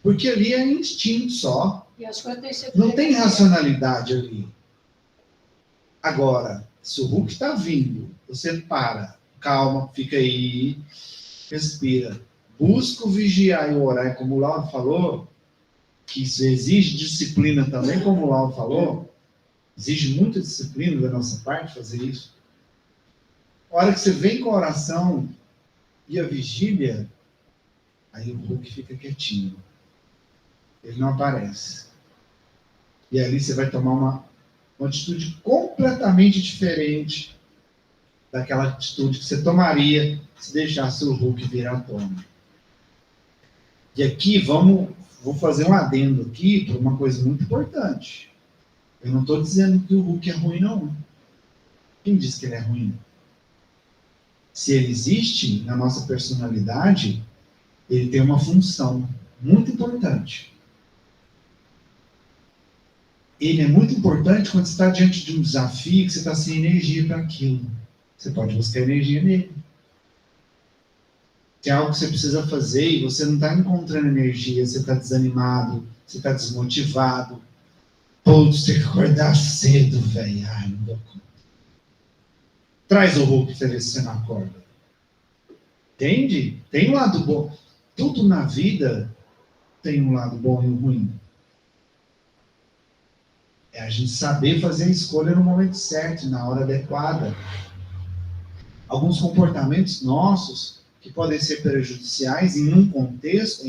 Porque ali é instinto só. E as coisas têm não tem racionalidade ali. Agora, se o Hulk está vindo, você para, calma, fica aí, respira. Busca o vigiar e o orar, como o Lauro falou, que isso exige disciplina também, como o Lauro falou, exige muita disciplina da nossa parte fazer isso. A hora que você vem com a oração e a vigília, aí o Hulk fica quietinho. Ele não aparece. E ali você vai tomar uma atitude completamente diferente daquela atitude que você tomaria se deixasse o Hulk virar à tona. E aqui, vou fazer um adendo aqui para uma coisa muito importante. Eu não estou dizendo que o Hulk é ruim, não. Quem disse que ele é ruim? Se ele existe na nossa personalidade, ele tem uma função muito importante. Ele é muito importante quando você está diante de um desafio, que você está sem energia para aquilo. Você pode buscar energia nele. Se é algo que você precisa fazer e você não está encontrando energia, você está desanimado, você está desmotivado. Putz, tem que acordar cedo, velho. Ai, não dou conta. Traz o Hulk para ver se você não acorda. Entende? Tem um lado bom. Tudo na vida tem um lado bom e um ruim. É a gente saber fazer a escolha no momento certo, na hora adequada. alguns comportamentos nossos que podem ser prejudiciais em um contexto,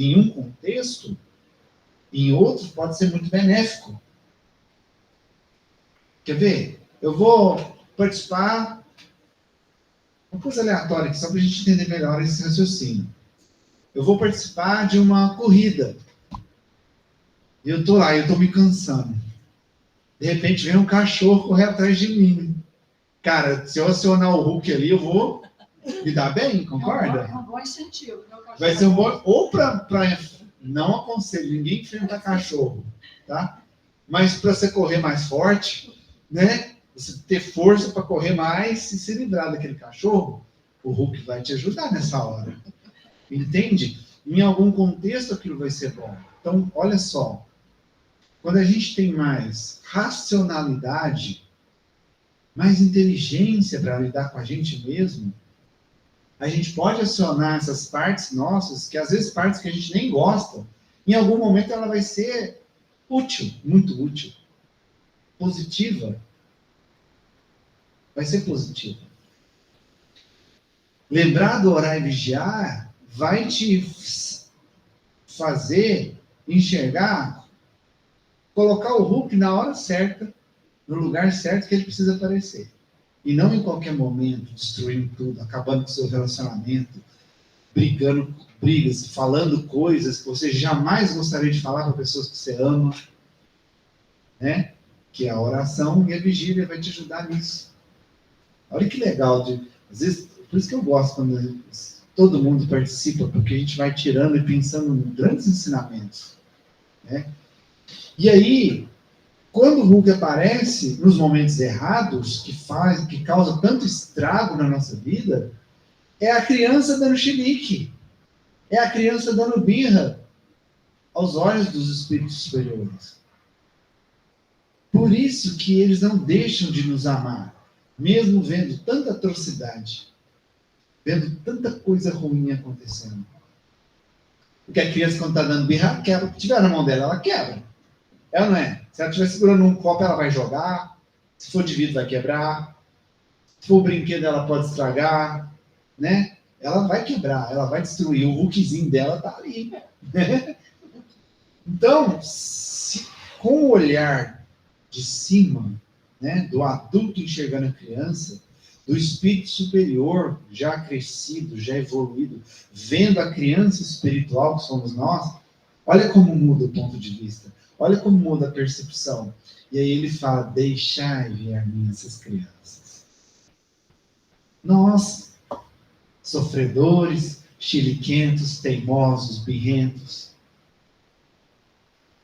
em outros pode ser muito benéfico. Quer ver? Eu vou participar, uma coisa aleatória aqui, só para a gente entender melhor esse raciocínio. Eu vou participar de uma corrida. E eu estou lá, eu estou me cansando. De repente vem um cachorro correr atrás de mim. Cara, se eu acionar o Hulk ali, eu vou me dar bem, concorda? É um bom incentivo. Vai ser um bom... Ou para... Não aconselho ninguém enfrentar cachorro, tá? Mas para você correr mais forte, né? Você ter força para correr mais e se livrar daquele cachorro, o Hulk vai te ajudar nessa hora. Entende? Em algum contexto aquilo vai ser bom. Então, olha só. Quando a gente tem mais racionalidade, mais inteligência para lidar com a gente mesmo, a gente pode acionar essas partes nossas, que às vezes partes que a gente nem gosta, em algum momento ela vai ser útil, muito útil, positiva. Vai ser positiva. Lembrar do orar e vigiar vai te fazer enxergar, colocar o Hulk na hora certa, no lugar certo que ele precisa aparecer. E não em qualquer momento, destruindo tudo, acabando com o seu relacionamento, brigas, falando coisas que você jamais gostaria de falar para pessoas que você ama, né? Que a oração e a vigília vai te ajudar nisso. Olha que legal, às vezes, por isso que eu gosto quando todo mundo participa, porque a gente vai tirando e pensando em grandes ensinamentos, né? E aí, quando o Hulk aparece nos momentos errados, que causa tanto estrago na nossa vida, é a criança dando chilique, é a criança dando birra aos olhos dos espíritos superiores. Por isso que eles não deixam de nos amar, mesmo vendo tanta atrocidade, vendo tanta coisa ruim acontecendo. Porque a criança, quando está dando birra, quebra. Se tiver na mão dela, ela quebra. É ou não é? Se ela estiver segurando um copo, ela vai jogar. Se for de vidro, vai quebrar. Se for brinquedo, ela pode estragar. Né? Ela vai quebrar, ela vai destruir. O Hulkzinho dela está ali. Né? Então, com o olhar de cima, né, do adulto enxergando a criança, do espírito superior, já crescido, já evoluído, vendo a criança espiritual que somos nós, olha como muda o ponto de vista. Olha como muda a percepção. E aí ele fala, deixai vir a mim essas crianças. Nós, sofredores, chiliquentos, teimosos, birrentos,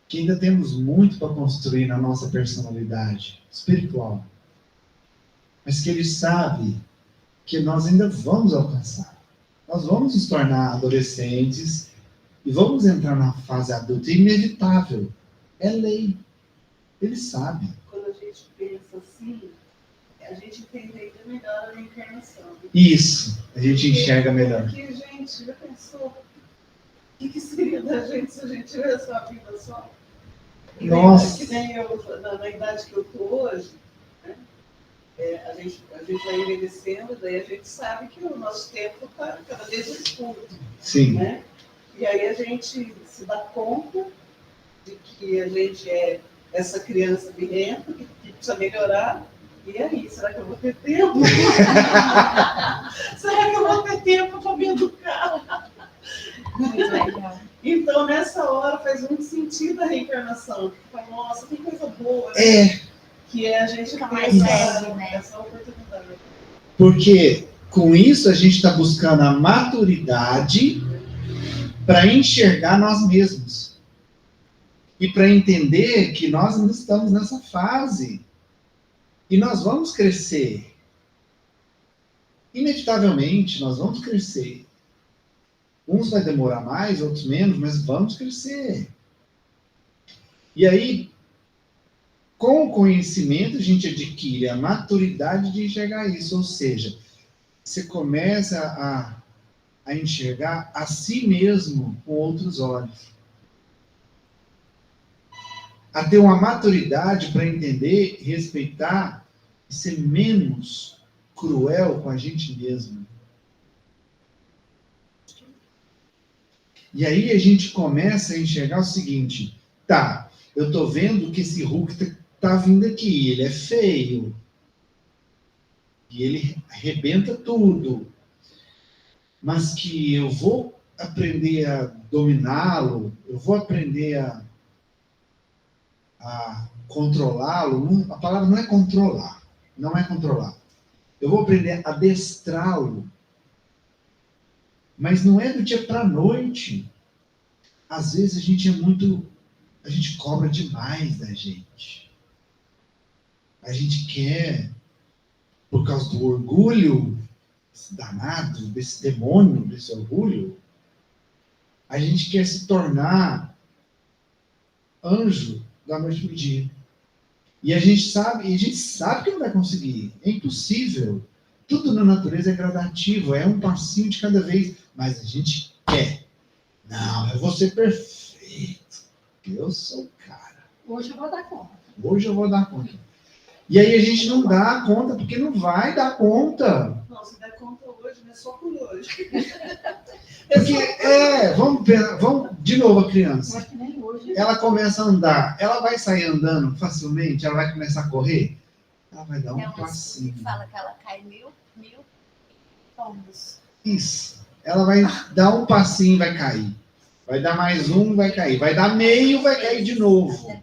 que ainda temos muito para construir na nossa personalidade espiritual. Mas que ele sabe que nós ainda vamos alcançar. Nós vamos nos tornar adolescentes e vamos entrar na fase adulta. É inevitável. É lei. Ele sabe. Quando a gente pensa assim, a gente entende ainda melhor a reencarnação. Isso. A gente enxerga melhor. Porque, gente, já pensou? O que seria da gente se a gente tivesse uma vida só? Nossa. Que nem eu, na idade que eu estou hoje, né? A gente vai envelhecendo, daí a gente sabe que o nosso tempo está cada vez mais curto. Sim. Né? E aí a gente se dá conta de que a gente é essa criança birrenta, que precisa melhorar. E aí, será que eu vou ter tempo? Será que eu vou ter tempo para me educar? Muito legal. Então, nessa hora, faz muito sentido a reencarnação. Nossa, que coisa boa. Né? É. Que é a gente Fica ter mais leve, né? essa oportunidade. Porque com isso a gente está buscando a maturidade para enxergar nós mesmos. E para entender que nós ainda estamos nessa fase. E nós vamos crescer. Inevitavelmente, nós vamos crescer. Uns vai demorar mais, outros menos, mas vamos crescer. E aí, com o conhecimento, a gente adquire a maturidade de enxergar isso. Ou seja, você começa a enxergar a si mesmo com outros olhos. A ter uma maturidade para entender, respeitar e ser menos cruel com a gente mesmo. E aí a gente começa a enxergar o seguinte, tá, eu tô vendo que esse Hulk tá vindo aqui, ele é feio, e ele arrebenta tudo, mas que eu vou aprender a dominá-lo, eu vou aprender a controlá-lo. A palavra não é controlar, não é controlar. Eu vou aprender a adestrá-lo. Mas não é do dia para a noite. Às vezes a gente cobra demais da gente. A gente quer, por causa do orgulho, esse danado, desse demônio, desse orgulho, a gente quer se tornar anjo da noite pro dia. E a gente sabe que não vai conseguir. É impossível. Tudo na natureza é gradativo, é um passinho de cada vez. Mas a gente quer. Não, eu vou ser perfeito. Eu sou o cara. Hoje eu vou dar conta. Hoje eu vou dar conta. E aí a gente não dá conta, porque não vai dar conta. Não, se der conta hoje, não é só por hoje. Porque, vamos de novo a criança. Mas que nem hoje. Ela começa a andar, ela vai sair andando facilmente, ela vai começar a correr, ela vai dar um É passinho. que fala que ela cai mil tombos. Isso. Ela vai dar um passinho e vai cair. Vai dar mais um, vai cair. Vai dar meio, vai cair de novo.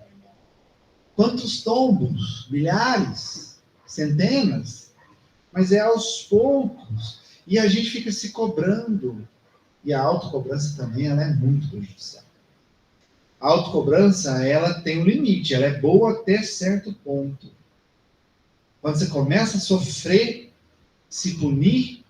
Quantos tombos? Milhares? Centenas? Mas é aos poucos. E a gente fica se cobrando. E a autocobrança também, ela é muito prejudicial. A autocobrança, ela tem um limite. Ela é boa até certo ponto. Quando você começa a sofrer, se punir,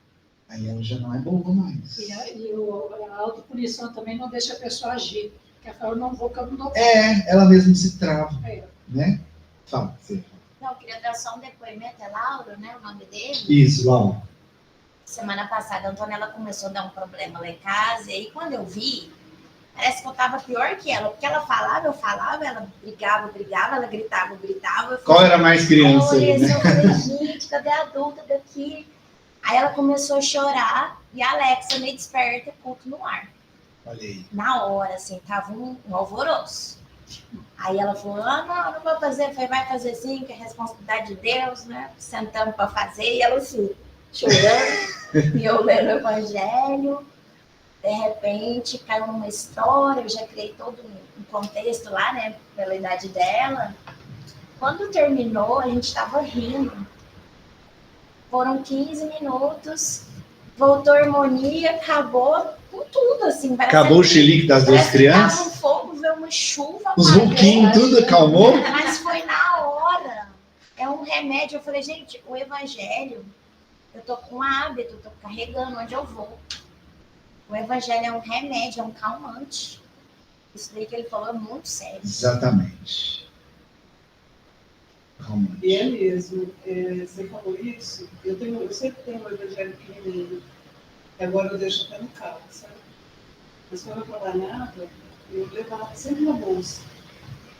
aí ela já não é boa mais. E a autopunição também não deixa a pessoa agir. Porque ela fala, eu não vou, porque eu não dou conta. Ela mesma se trava, É. né? Fala, você. Não, eu queria dar só um depoimento, é Lauro, né, o nome dele? Isso, Laura. Semana passada a Antonella começou a dar um problema lá em casa, e aí quando eu vi, parece que eu tava pior que ela, porque ela falava, eu falava, ela brigava, ela gritava, eu falei, Qual era mais criança aí, aí, né? Eu falei, gente, cadê a adulta daqui? Aí ela começou a chorar, e a Alexa, meio desperta, culto no ar. Olha aí. Na hora, assim, tava um alvoroço. Aí ela falou, não vou fazer. Eu falei, vai fazer sim, que é responsabilidade de Deus, né? Sentamos para fazer, e ela assim, chorando, e eu lendo o evangelho. De repente, caiu numa história, eu já criei todo um contexto lá, né? Pela idade dela. Quando terminou, a gente estava rindo. Foram 15 minutos, voltou a harmonia, acabou com tudo, assim. Acabou o chilique das duas crianças? Tava um fogo, veio uma chuva. Os ronquinhos, tudo acalmou? Mas foi na hora. É um remédio. Eu falei, gente, o evangelho, eu tô com hábito, eu tô carregando onde eu vou. O evangelho é um remédio, é um calmante. Isso daí que ele falou é muito sério. Exatamente. Calmante. E é mesmo. Você falou isso, eu sempre tenho um evangelho pequenininho. E agora eu deixo até no carro, sabe? Mas quando eu trabalhava, eu levava sempre na bolsa.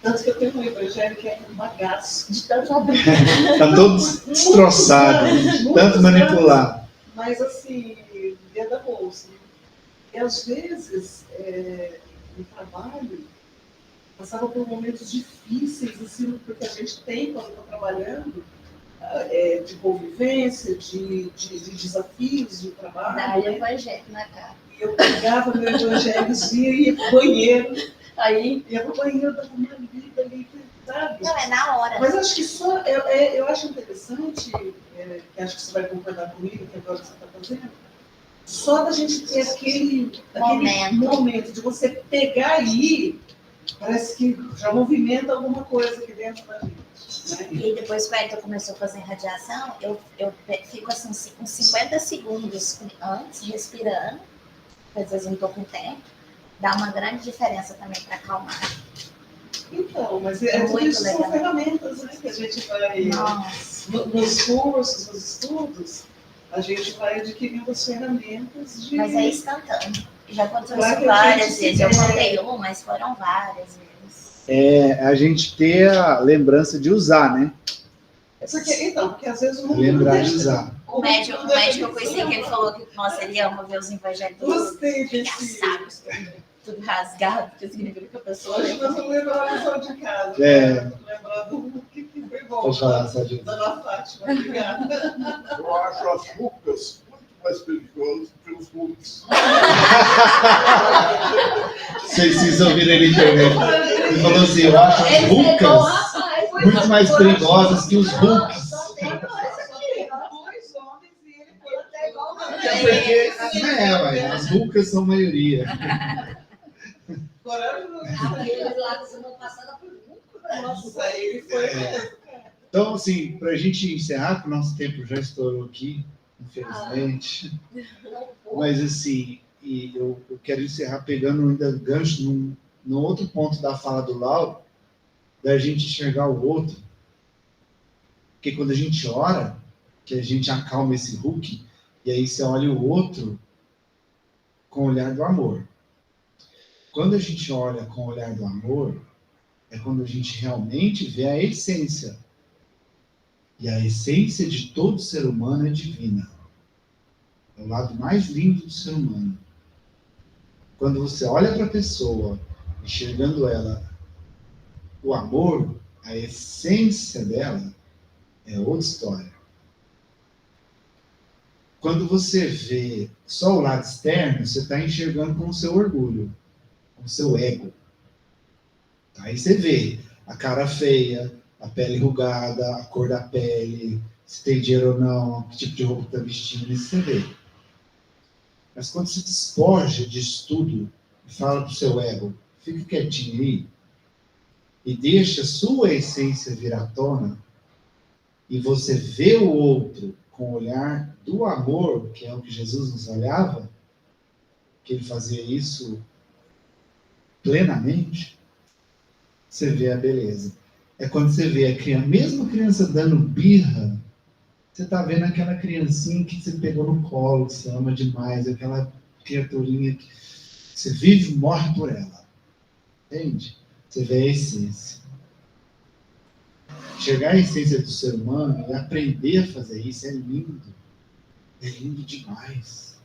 Tanto que eu tenho um evangelho que é um bagaço de tanto abrir. Tá todo destroçado, tanto manipular. Mas assim, dentro da bolsa. E às vezes, no trabalho, passava por momentos difíceis, assim, porque a gente tem, quando está trabalhando, de convivência, de desafios de trabalho. Dá evangelho na cara. E eu pegava meu evangelhozinho e ia pro banheiro. Aí ia pro banheiro, dava uma vida ali, sabe? Não, é na hora. Mas acho que só, eu acho interessante, que acho que você vai concordar comigo, que agora você está fazendo, só da gente ter aquele momento de você pegar aí, parece que já movimenta alguma coisa aqui dentro da gente. Né? E depois, quando eu começou a fazer radiação, eu fico assim, uns 50 segundos antes, respirando, às vezes eu não estou com tempo, dá uma grande diferença também para acalmar. Então, mas Muito tudo isso legal. são ferramentas, né, que a gente vai, nos cursos, nos estudos, a gente vai adquirindo as ferramentas de... Mas é instantâneo. Já aconteceu Claro isso que a várias gente vezes. Eu quer. contei uma, mas foram várias vezes. A gente ter a lembrança de usar, né? Porque às vezes o mundo Lembrar não de deixa. usar. O médico que eu conheci, que ele falou que, nossa, ele ama ver os evangelhos Gostei desse. engraçados, tudo rasgado, porque significa que a pessoa... Hoje nós vamos lembrar a lição de casa. Lembrando o que foi bom. Pode falar, Sadinho. Dona Fátima, obrigada. Eu acho as rucas muito mais perigosas que os hulks. Vocês ouviram ele na internet. Ele falou assim, eu acho as rucas muito mais perigosas que os hulks. Dois homens e ele foi até igual Mas as rucas são maioria. Aquele lá da semana passada foi muito Nossa, ele foi. Então, assim, para a gente encerrar, que o nosso tempo já estourou aqui, infelizmente. Mas, assim, eu quero encerrar pegando ainda gancho num outro ponto da fala do Lauro, da gente enxergar o outro. Porque quando a gente ora, que a gente acalma esse Hulk, e aí você olha o outro com o olhar do amor. Quando a gente olha com o olhar do amor, é quando a gente realmente vê a essência. E a essência de todo ser humano é divina. É o lado mais lindo do ser humano. Quando você olha para a pessoa, enxergando ela, o amor, a essência dela, é outra história. Quando você vê só o lado externo, você está enxergando com o seu orgulho, com o seu ego. Aí você vê a cara feia, a pele enrugada, a cor da pele, se tem dinheiro ou não, que tipo de roupa está vestindo, isso você vê. Mas quando se despoja disso tudo e fala para o seu ego, fica quietinho aí, e deixa a sua essência vir à tona, e você vê o outro com o olhar do amor, que é o que Jesus nos olhava, que ele fazia isso plenamente, você vê a beleza. É quando você vê a criança, mesmo a criança dando birra, você está vendo aquela criancinha que você pegou no colo, que você ama demais, aquela criaturinha que você vive e morre por ela. Entende? Você vê a essência. Chegar à essência do ser humano e aprender a fazer isso é lindo. É lindo demais.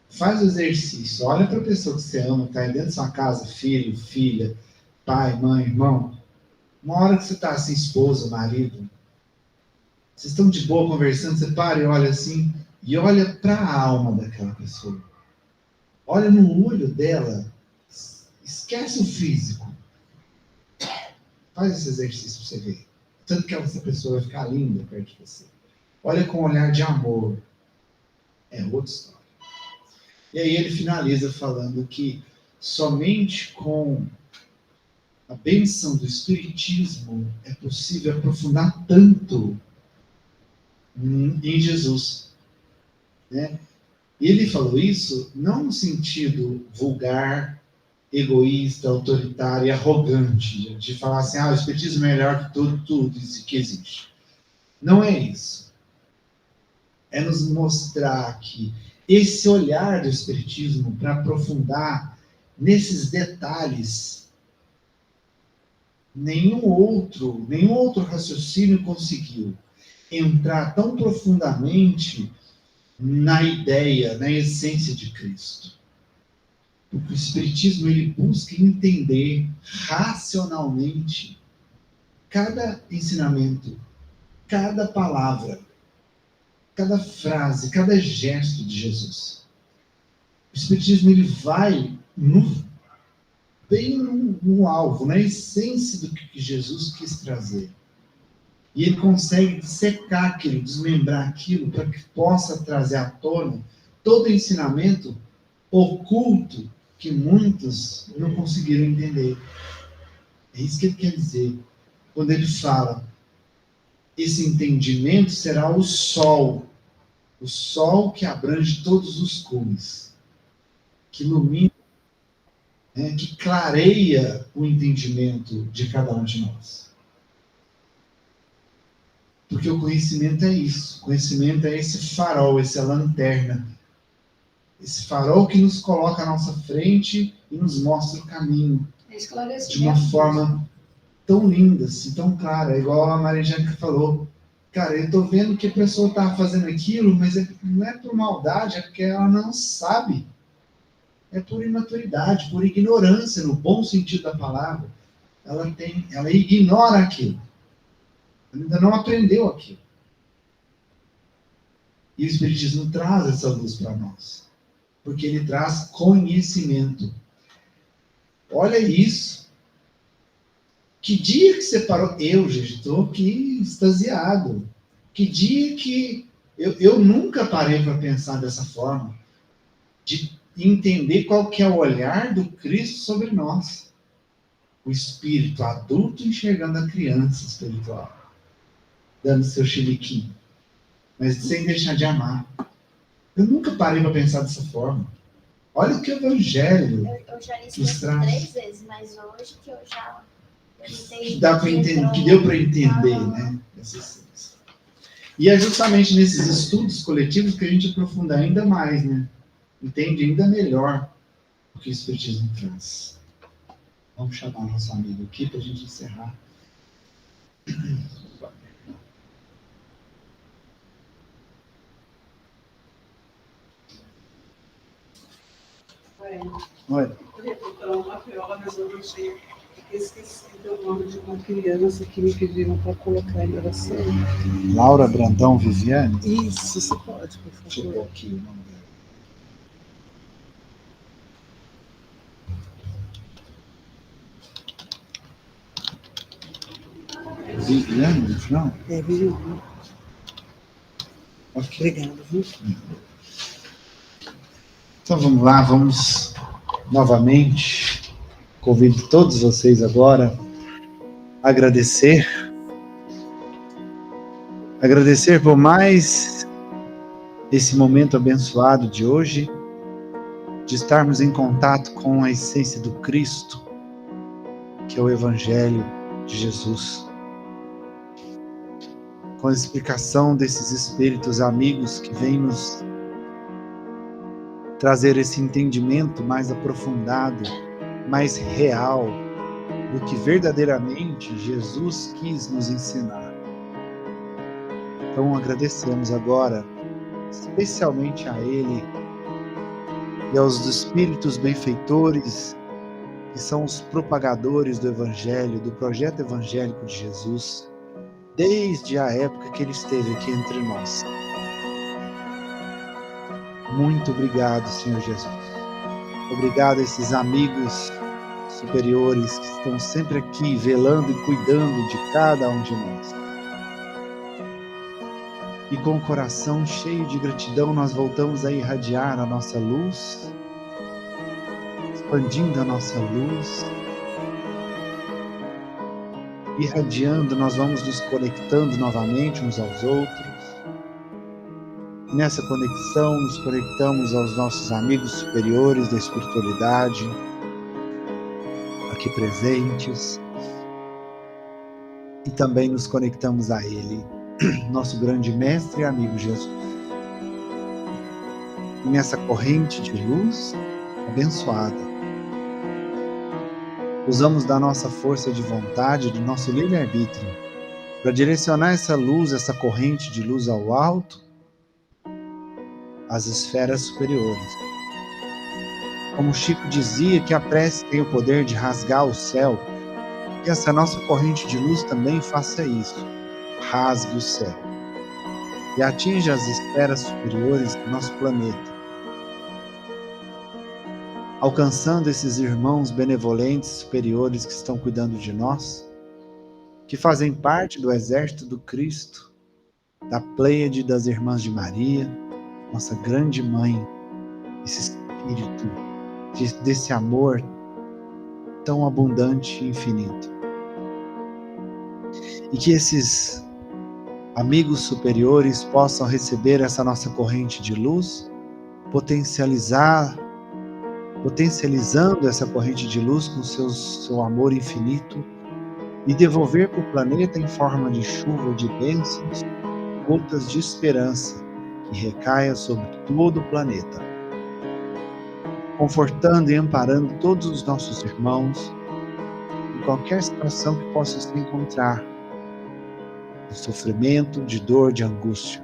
Faz o exercício. Olha para a pessoa que você ama, que está aí dentro da sua casa, filho, filha, pai, mãe, irmão. Uma hora que você está assim, esposa, marido, vocês estão de boa conversando, você para e olha assim, e olha para a alma daquela pessoa. Olha no olho dela. Esquece o físico. Faz esse exercício para você ver. Tanto que essa pessoa vai ficar linda perto de você. Olha com um olhar de amor. É outra história. E aí ele finaliza falando que somente com a bênção do Espiritismo é possível aprofundar tanto em Jesus. Né? E ele falou isso não no sentido vulgar, egoísta, autoritário e arrogante, de falar assim, o Espiritismo é melhor que tudo isso que existe. Não é isso. É nos mostrar que esse olhar do Espiritismo para aprofundar nesses detalhes, nenhum outro raciocínio conseguiu entrar tão profundamente na ideia, na essência de Cristo. Porque o Espiritismo ele busca entender racionalmente cada ensinamento, cada palavra, cada frase, cada gesto de Jesus. O Espiritismo ele vai bem no alvo, na essência do que Jesus quis trazer. E ele consegue dissecar aquilo, desmembrar aquilo, para que possa trazer à tona todo o ensinamento oculto que muitos não conseguiram entender. É isso que ele quer dizer. Quando ele fala, esse entendimento será o sol que abrange todos os cumes, que ilumina, que clareia o entendimento de cada um de nós. Porque o conhecimento é isso. O conhecimento é esse farol, essa lanterna. Esse farol que nos coloca à nossa frente e nos mostra o caminho. É esclarecimento. De uma forma tão linda, assim, tão clara, igual a Maria Angélica falou. Cara, eu tô vendo que a pessoa tá fazendo aquilo, mas não é por maldade, é porque ela não sabe. É por imaturidade, por ignorância, no bom sentido da palavra. Ela ignora aquilo. Ela ainda não aprendeu aquilo. E o Espiritismo traz essa luz para nós. Porque ele traz conhecimento. Olha isso. Que dia que você parou? Eu, gente, estou aqui extasiado. Que dia que... Eu nunca parei para pensar dessa forma. De entender qual que é o olhar do Cristo sobre nós. O espírito adulto enxergando a criança espiritual. Dando seu chiliquinho. Mas sem deixar de amar. Eu nunca parei para pensar dessa forma. Olha o que o Evangelho Eu já li nos isso traz. 3 vezes, mas hoje que eu já Que dá para entender, que deu para entender, né? E é justamente nesses estudos coletivos que a gente aprofunda ainda mais, né? Entende ainda melhor o que o Espiritismo traz. Vamos chamar nosso amigo aqui para a gente encerrar. Olha. Eu ia procurar uma viola, mas eu não sei. Esqueci do nome de uma criança que me pediram para colocar em oração. Laura Brandão Viviane? Isso, você pode, por Deixa eu favor. pôr aqui o nome dela. Viviane, no final? É, Viviane. Ok. Obrigado, viu? Então vamos lá, vamos novamente. Convido todos vocês agora a agradecer por mais esse momento abençoado de hoje, de estarmos em contato com a essência do Cristo, que é o Evangelho de Jesus, com a explicação desses espíritos amigos que vêm nos trazer esse entendimento mais aprofundado, mais real, do que verdadeiramente Jesus quis nos ensinar. Então agradecemos agora, especialmente a Ele e aos espíritos benfeitores, que são os propagadores do Evangelho, do projeto evangélico de Jesus, desde a época que Ele esteve aqui entre nós. Muito obrigado, Senhor Jesus. Obrigado a esses amigos superiores que estão sempre aqui, velando e cuidando de cada um de nós. E com o coração cheio de gratidão, nós voltamos a irradiar a nossa luz, expandindo a nossa luz. Irradiando, nós vamos nos conectando novamente uns aos outros. Nessa conexão, nos conectamos aos nossos amigos superiores da espiritualidade, aqui presentes, e também nos conectamos a Ele, nosso grande mestre e amigo Jesus. E nessa corrente de luz abençoada, usamos da nossa força de vontade, do nosso livre-arbítrio, para direcionar essa luz, essa corrente de luz ao alto, às esferas superiores. Como Chico dizia que a prece tem o poder de rasgar o céu, que essa nossa corrente de luz também faça isso, rasgue o céu e atinja as esferas superiores do nosso planeta, alcançando esses irmãos benevolentes superiores que estão cuidando de nós, que fazem parte do exército do Cristo, da Pleiade das Irmãs de Maria, nossa grande mãe, esse espírito desse amor tão abundante e infinito. E que esses amigos superiores possam receber essa nossa corrente de luz, potencializando essa corrente de luz com seu amor infinito e devolver para o planeta em forma de chuva de bênçãos, gotas de esperança que recaia sobre todo o planeta, confortando e amparando todos os nossos irmãos, qualquer situação que possa se encontrar, de sofrimento, de dor, de angústia.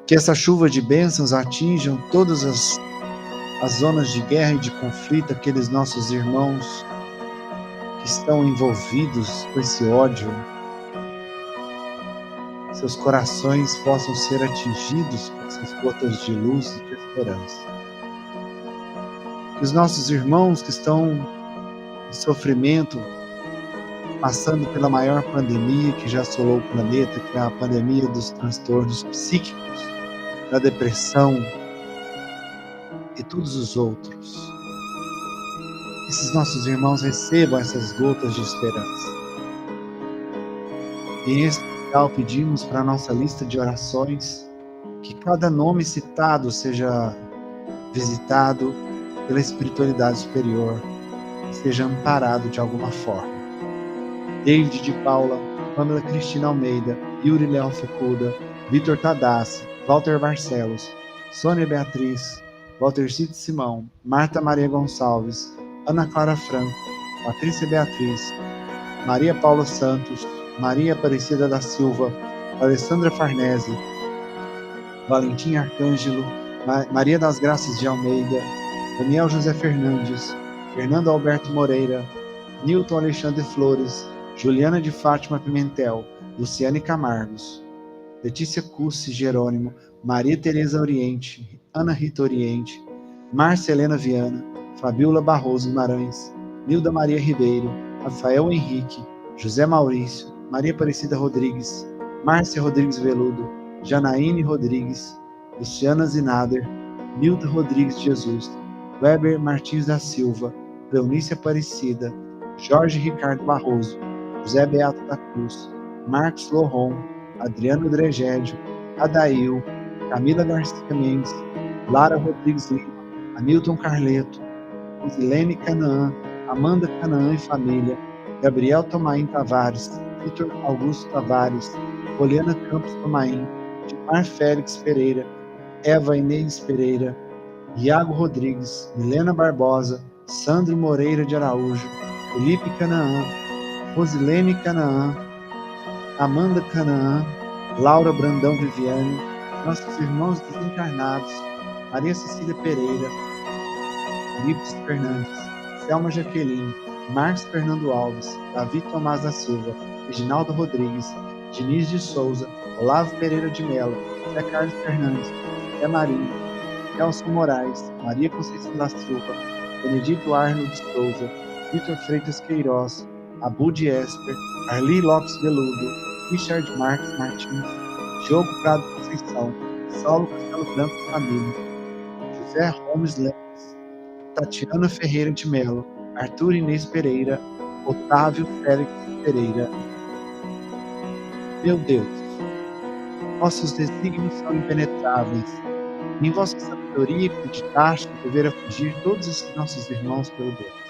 Que essa chuva de bênçãos atinjam todas as zonas de guerra e de conflito, aqueles nossos irmãos que estão envolvidos com esse ódio. Seus corações possam ser atingidos com essas gotas de luz e de esperança. Que os nossos irmãos que estão em sofrimento, passando pela maior pandemia que já assolou o planeta, que é a pandemia dos transtornos psíquicos, da depressão e todos os outros, esses nossos irmãos recebam essas gotas de esperança. E em especial pedimos para a nossa lista de orações que cada nome citado seja visitado pela espiritualidade superior, seja amparado de alguma forma. David de Paula, Pamela Cristina Almeida, Yuri Leal Fukuda, Vitor Tadassi, Walter Barcelos, Sônia Beatriz, Walter Cid Simão, Marta Maria Gonçalves, Ana Clara Franco, Patrícia Beatriz, Maria Paula Santos, Maria Aparecida da Silva, Alessandra Farnese, Valentim Arcângelo, Maria das Graças de Almeida, Daniel José Fernandes, Fernando Alberto Moreira, Nilton Alexandre Flores, Juliana de Fátima Pimentel, Luciane Camargos, Letícia Cussi Jerônimo, Maria Tereza Oriente, Ana Rita Oriente, Márcia Helena Viana, Fabiola Barroso Guimarães, Nilda Maria Ribeiro, Rafael Henrique, José Maurício, Maria Aparecida Rodrigues, Márcia Rodrigues Veludo, Janaíne Rodrigues, Luciana Zinader, Nilda Rodrigues de Jesus, Weber Martins da Silva, Leonice Aparecida, Jorge Ricardo Barroso, José Beato da Cruz, Marcos Loron, Adriano Dregédio, Adail, Camila Garcia Mendes, Lara Rodrigues Lima, Hamilton Carleto, Rosilene Canaã, Amanda Canaã e família, Gabriel Tomain Tavares, Vitor Augusto Tavares, Poliana Campos Tomain, Gilmar Félix Pereira, Eva Inês Pereira, Iago Rodrigues, Milena Barbosa, Sandro Moreira de Araújo, Felipe Canaã, Rosilene Canaã, Amanda Canaã, Laura Brandão Viviane, nossos irmãos desencarnados, Maria Cecília Pereira, Felipe Fernandes, Selma Jaqueline, Marcos Fernando Alves, Davi Tomás da Silva, Reginaldo Rodrigues, Diniz de Souza, Olavo Pereira de Mello, Zé Carlos Fernandes, Zé Marinho, Nelson Moraes, Maria Conceição da Silva, Benedito Arno de Souza, Vitor Freitas Queiroz, Abud Esper, Arli Lopes Veludo, Richard Marques Martins, Diogo Prado Conceição, Saulo Castelo Branco Família, José Holmes Lemos, Tatiana Ferreira de Mello, Arthur Inês Pereira, Otávio Félix Pereira. Meu Deus, nossos desígnios são impenetráveis. Em vossa sabedoria acreditaste dever afligir todos esses nossos irmãos pelo Deus.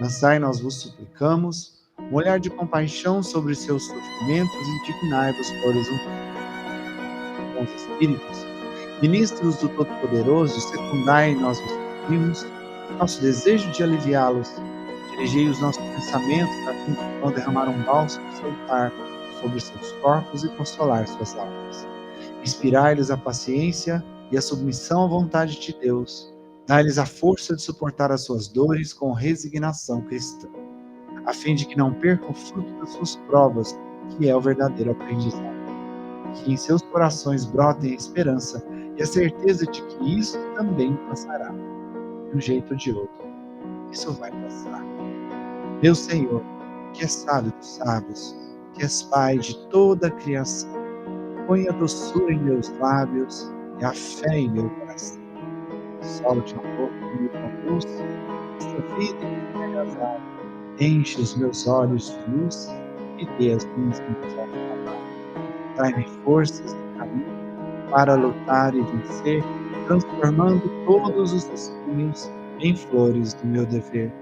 Lançai, nós vos suplicamos, um olhar de compaixão sobre seus sofrimentos e dignai-vos por eles bons espíritos. Ministros do Todo-Poderoso, secundai, nós vos pedimos, nosso desejo de aliviá-los. Dirigei os nossos pensamentos a fim de não derramar um bálsamo saltar sobre seus corpos e consolar suas almas. Inspirai-lhes a paciência e a submissão à vontade de Deus. Dai-lhes a força de suportar as suas dores com resignação cristã, a fim de que não percam o fruto das suas provas, que é o verdadeiro aprendizado. Que em seus corações brotem a esperança e a certeza de que isso também passará. De um jeito ou de outro, isso vai passar. Meu Senhor, que és sábio dos sábios, que és Pai de toda a criação, põe a doçura em meus lábios e a fé em meu coração. Solte um pouco comigo com luz, esta vida que me agasalha, enche os meus olhos de luz e dê as minhas mãos ao trabalho. Dai-me forças no caminho para lutar e vencer, transformando todos os espinhos em flores do meu dever.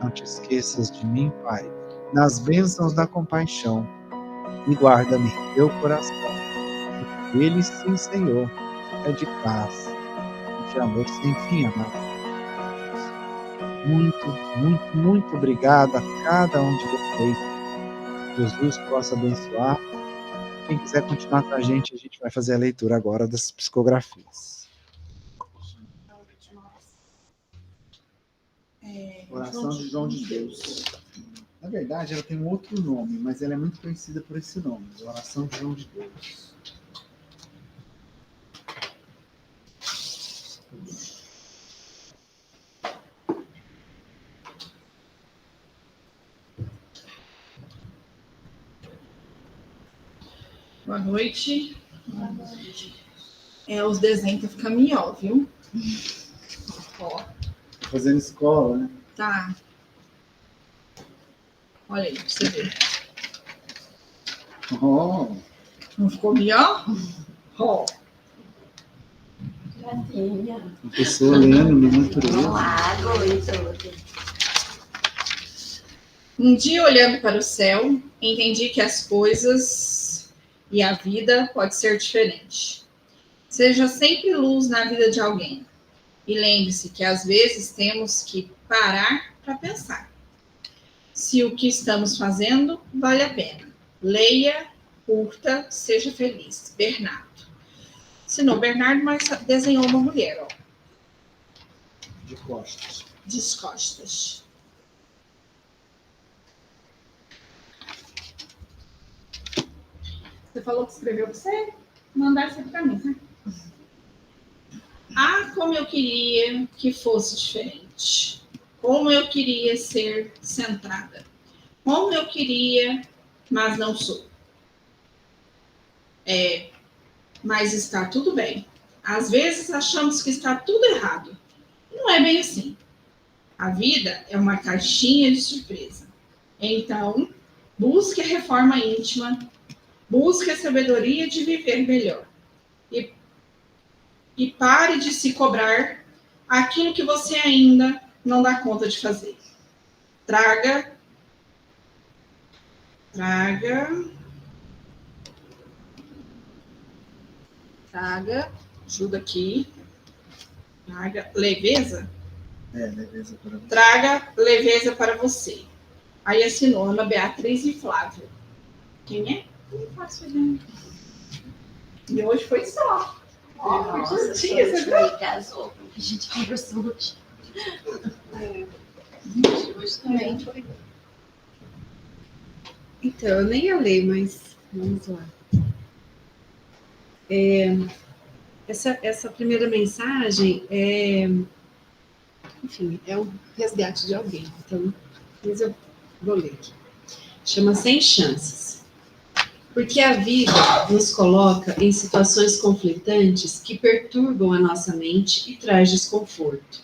Não te esqueças de mim, Pai, nas bênçãos da compaixão, e guarda-me em teu coração, porque ele, sim, Senhor, é de paz e de amor sem fim, amado. muito, muito, muito obrigado a cada um de vocês. Jesus possa abençoar. Quem quiser continuar com a gente vai fazer a leitura agora das psicografias. Oração de João de Deus. Na verdade, ela tem um outro nome, mas ela é muito conhecida por esse nome, Oração de João de Deus. Boa noite. Os desenhos tá ficando melhor, viu? Ó, Fazendo escola, né? tá. Olha aí, pra você ver. Oh, Não ficou melhor? Ó, Gracinha. uma pessoa lendo na Com natureza. água e tudo. um dia olhando para o céu, entendi que as coisas e a vida pode ser diferente. Seja sempre luz na vida de alguém. E lembre-se que às vezes temos que parar para pensar. Se o que estamos fazendo vale a pena. Leia, curta, seja feliz. Bernardo. Ensinou Bernardo, mas desenhou uma mulher, ó, De costas. de costas. Você falou que escreveu pra você? Mandasse para mim, né? Ah, como eu queria que fosse diferente. Como eu queria ser centrada. Como eu queria, mas não sou. Mas está tudo bem. Às vezes achamos que está tudo errado. Não é bem assim. A vida é uma caixinha de surpresa. Então, busque a reforma íntima, busque a sabedoria de viver melhor. E pare de se cobrar aquilo que você ainda não dá conta de fazer. Traga, ajuda aqui. Traga leveza. Leveza para você. Traga leveza para você. Aí assinou Ana Beatriz e Flávio. Quem é? Não faço ideia. E hoje foi só. Ó, Nossa, curtinha, você viu? foi casou, porque a gente conversou hoje. Hoje também foi. Então, eu nem ia ler, mas vamos lá. Essa primeira mensagem enfim, é um resgate de alguém. Então, mas eu vou ler aqui. Chama Sem Chances. Porque a vida nos coloca em situações conflitantes que perturbam a nossa mente e traz desconforto.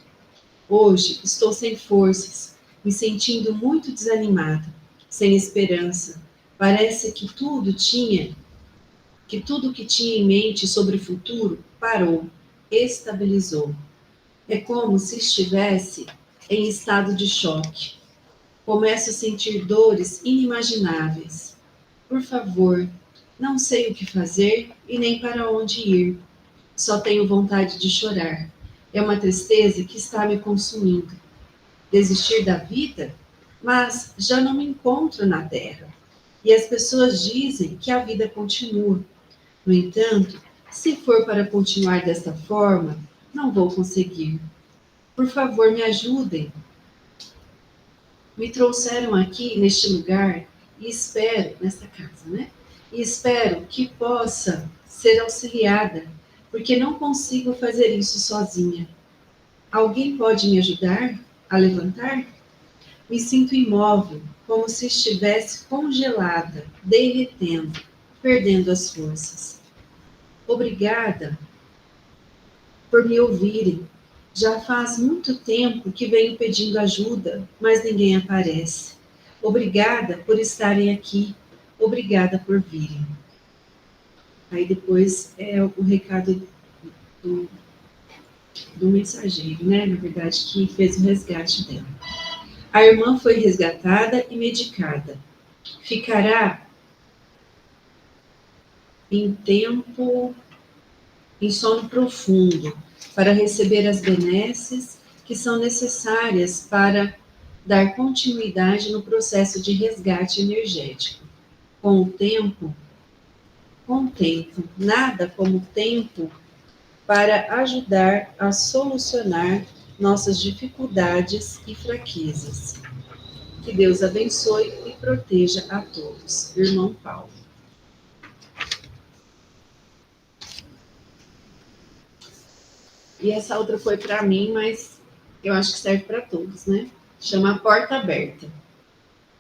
Hoje estou sem forças, me sentindo muito desanimada, sem esperança. Parece que tudo que tinha em mente sobre o futuro parou, estabilizou. É como se estivesse em estado de choque. Começo a sentir dores inimagináveis. Por favor, não sei o que fazer e nem para onde ir. Só tenho vontade de chorar. É uma tristeza que está me consumindo. Desistir da vida? Mas já não me encontro na Terra. E as pessoas dizem que a vida continua. No entanto, se for para continuar desta forma, não vou conseguir. Por favor, me ajudem. Me trouxeram aqui, neste lugar, e espero, nesta casa, né? E espero que possa ser auxiliada, porque não consigo fazer isso sozinha. Alguém pode me ajudar a levantar? Me sinto imóvel, como se estivesse congelada, derretendo, perdendo as forças. Obrigada por me ouvirem. Já faz muito tempo que venho pedindo ajuda, mas ninguém aparece. Obrigada por estarem aqui. Obrigada por virem. Aí depois é o recado do mensageiro, né? Na verdade, que fez o resgate dela. A irmã foi resgatada e medicada. Ficará em sono profundo, para receber as benesses que são necessárias para dar continuidade no processo de resgate energético. Com o tempo, nada como tempo para ajudar a solucionar nossas dificuldades e fraquezas. Que Deus abençoe e proteja a todos. Irmão Paulo. E essa outra foi para mim, mas eu acho que serve para todos, né? Chama Porta Aberta.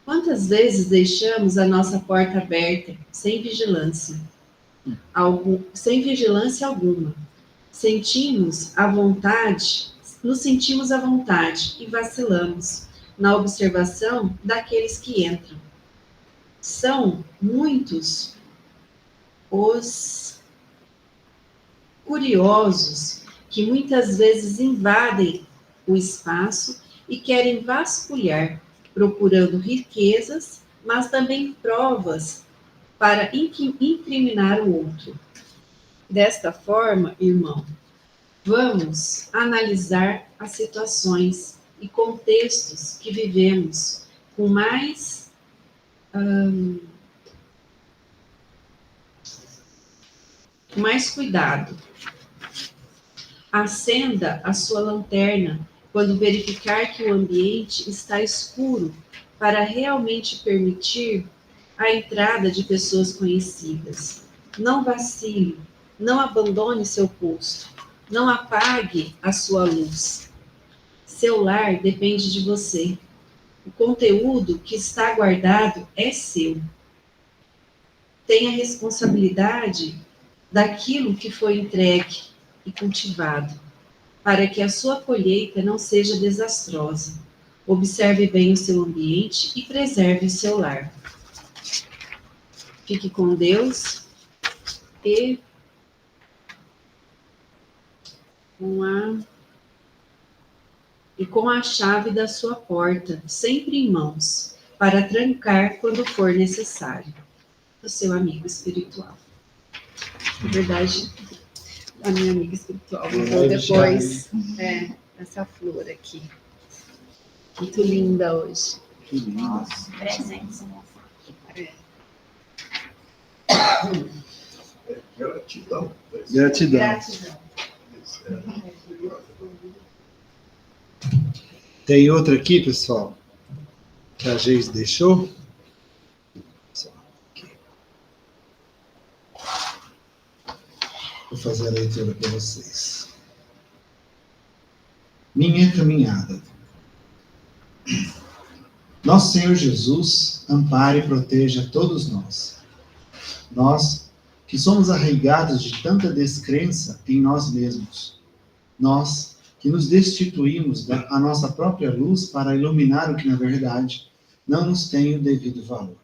Quantas vezes deixamos a nossa porta aberta sem vigilância alguma? Nos sentimos à vontade e vacilamos na observação daqueles que entram. São muitos os curiosos que muitas vezes invadem o espaço e querem vasculhar, procurando riquezas, mas também provas para incriminar o outro. Desta forma, irmão, vamos analisar as situações e contextos que vivemos com mais cuidado. Acenda a sua lanterna quando verificar que o ambiente está escuro para realmente permitir a entrada de pessoas conhecidas. Não vacile, não abandone seu posto, não apague a sua luz. Seu lar depende de você. O conteúdo que está guardado é seu. Tenha responsabilidade daquilo que foi entregue e cultivado, para que a sua colheita não seja desastrosa. Observe bem o seu ambiente e preserve o seu lar. Fique com Deus e com a chave da sua porta, sempre em mãos, para trancar quando for necessário. O seu amigo espiritual. Na verdade, a minha amiga espiritual. Vou depois essa flor aqui. Muito linda hoje. Que linda. Nossa, presente. Gratidão. Gratidão. Tem outra aqui, pessoal, que a Geis deixou. Vou fazer a leitura para vocês. Minha caminhada. Nosso Senhor Jesus ampare e proteja todos nós. Nós que somos arraigados de tanta descrença em nós mesmos. Nós que nos destituímos da nossa própria luz para iluminar o que, na verdade, não nos tem o devido valor.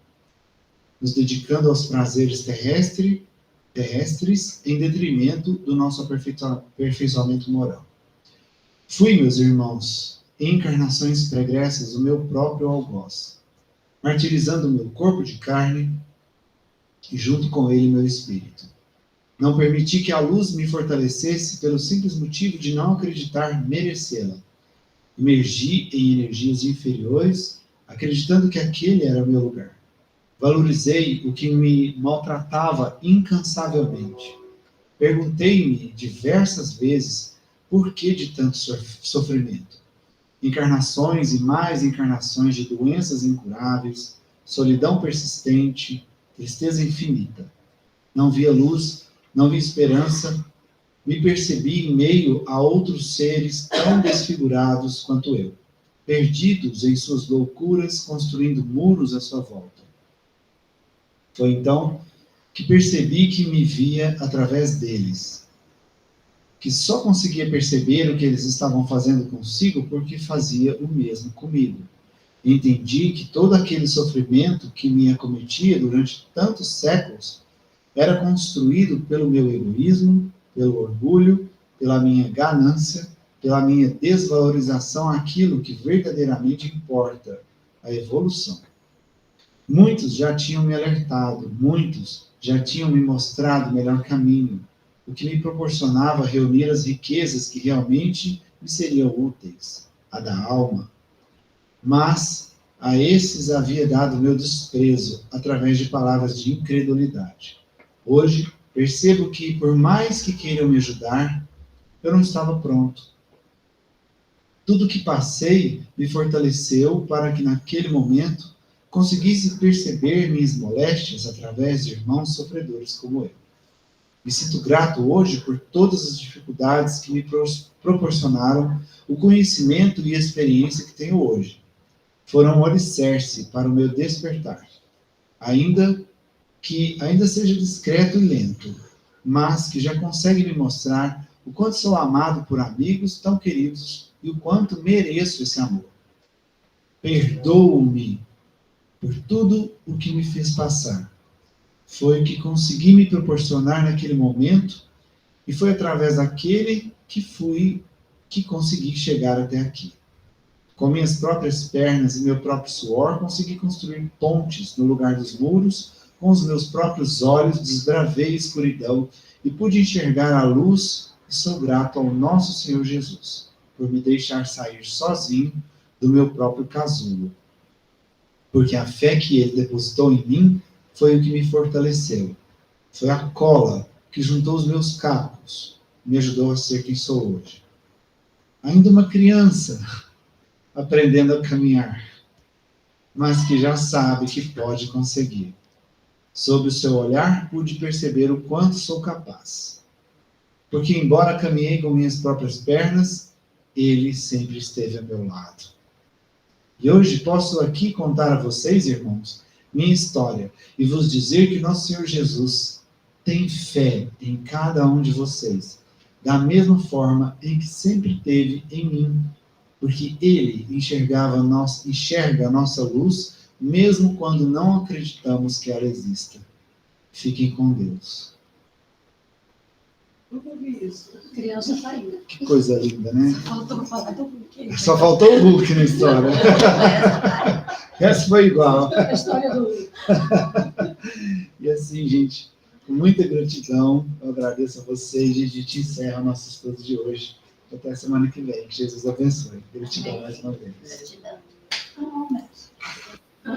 Nos dedicando aos prazeres terrestres em detrimento do nosso aperfeiçoamento moral. Fui, meus irmãos, em encarnações pregressas, o meu próprio algoz, martirizando o meu corpo de carne e junto com ele meu espírito. Não permiti que a luz me fortalecesse pelo simples motivo de não acreditar merecê-la. Emergi em energias inferiores, acreditando que aquele era o meu lugar. Valorizei o que me maltratava incansavelmente. Perguntei-me diversas vezes por que de tanto sofrimento. Encarnações e mais encarnações de doenças incuráveis, solidão persistente, tristeza infinita. Não via luz, não vi esperança, me percebi em meio a outros seres tão desfigurados quanto eu, perdidos em suas loucuras, construindo muros à sua volta. Foi então que percebi que me via através deles, que só conseguia perceber o que eles estavam fazendo consigo porque fazia o mesmo comigo. Entendi que todo aquele sofrimento que me acometia durante tantos séculos era construído pelo meu egoísmo, pelo orgulho, pela minha ganância, pela minha desvalorização àquilo que verdadeiramente importa, a evolução. Muitos já tinham me alertado, muitos já tinham me mostrado o melhor caminho, o que me proporcionava reunir as riquezas que realmente me seriam úteis, a da alma, mas a esses havia dado meu desprezo através de palavras de incredulidade. Hoje, percebo que, por mais que queiram me ajudar, eu não estava pronto. Tudo que passei me fortaleceu para que, naquele momento, conseguisse perceber minhas moléstias através de irmãos sofredores como eu. Me sinto grato hoje por todas as dificuldades que me proporcionaram o conhecimento e a experiência que tenho hoje. Foram um alicerce para o meu despertar. Ainda seja discreto e lento, mas que já consegue me mostrar o quanto sou amado por amigos tão queridos e o quanto mereço esse amor. Perdoo-me por tudo o que me fez passar. Foi o que consegui me proporcionar naquele momento e foi através daquele que consegui chegar até aqui. Com minhas próprias pernas e meu próprio suor, consegui construir pontes no lugar dos muros. Com os meus próprios olhos, desbravei a escuridão e pude enxergar a luz, e sou grato ao nosso Senhor Jesus, por me deixar sair sozinho do meu próprio casulo. Porque a fé que ele depositou em mim foi o que me fortaleceu. Foi a cola que juntou os meus cacos e me ajudou a ser quem sou hoje. Ainda uma criança, aprendendo a caminhar, mas que já sabe que pode conseguir. Sob o seu olhar, pude perceber o quanto sou capaz. Porque, embora caminhei com minhas próprias pernas, ele sempre esteve ao meu lado. E hoje posso aqui contar a vocês, irmãos, minha história, e vos dizer que nosso Senhor Jesus tem fé em cada um de vocês, da mesma forma em que sempre teve em mim, porque ele enxerga a nossa luz, mesmo quando não acreditamos que ela exista. Fiquem com Deus. Nunca vi isso. A criança tá aí. Que coisa linda, né? Faltou falar do Hulk. Só faltou o Hulk na história. Essa foi igual. A história do Hulk. E assim, gente, com muita gratidão, eu agradeço a vocês e a gente encerra o nosso estudo de hoje. Até a semana que vem. Que Jesus abençoe. Gratidão mais uma vez. Gratidão.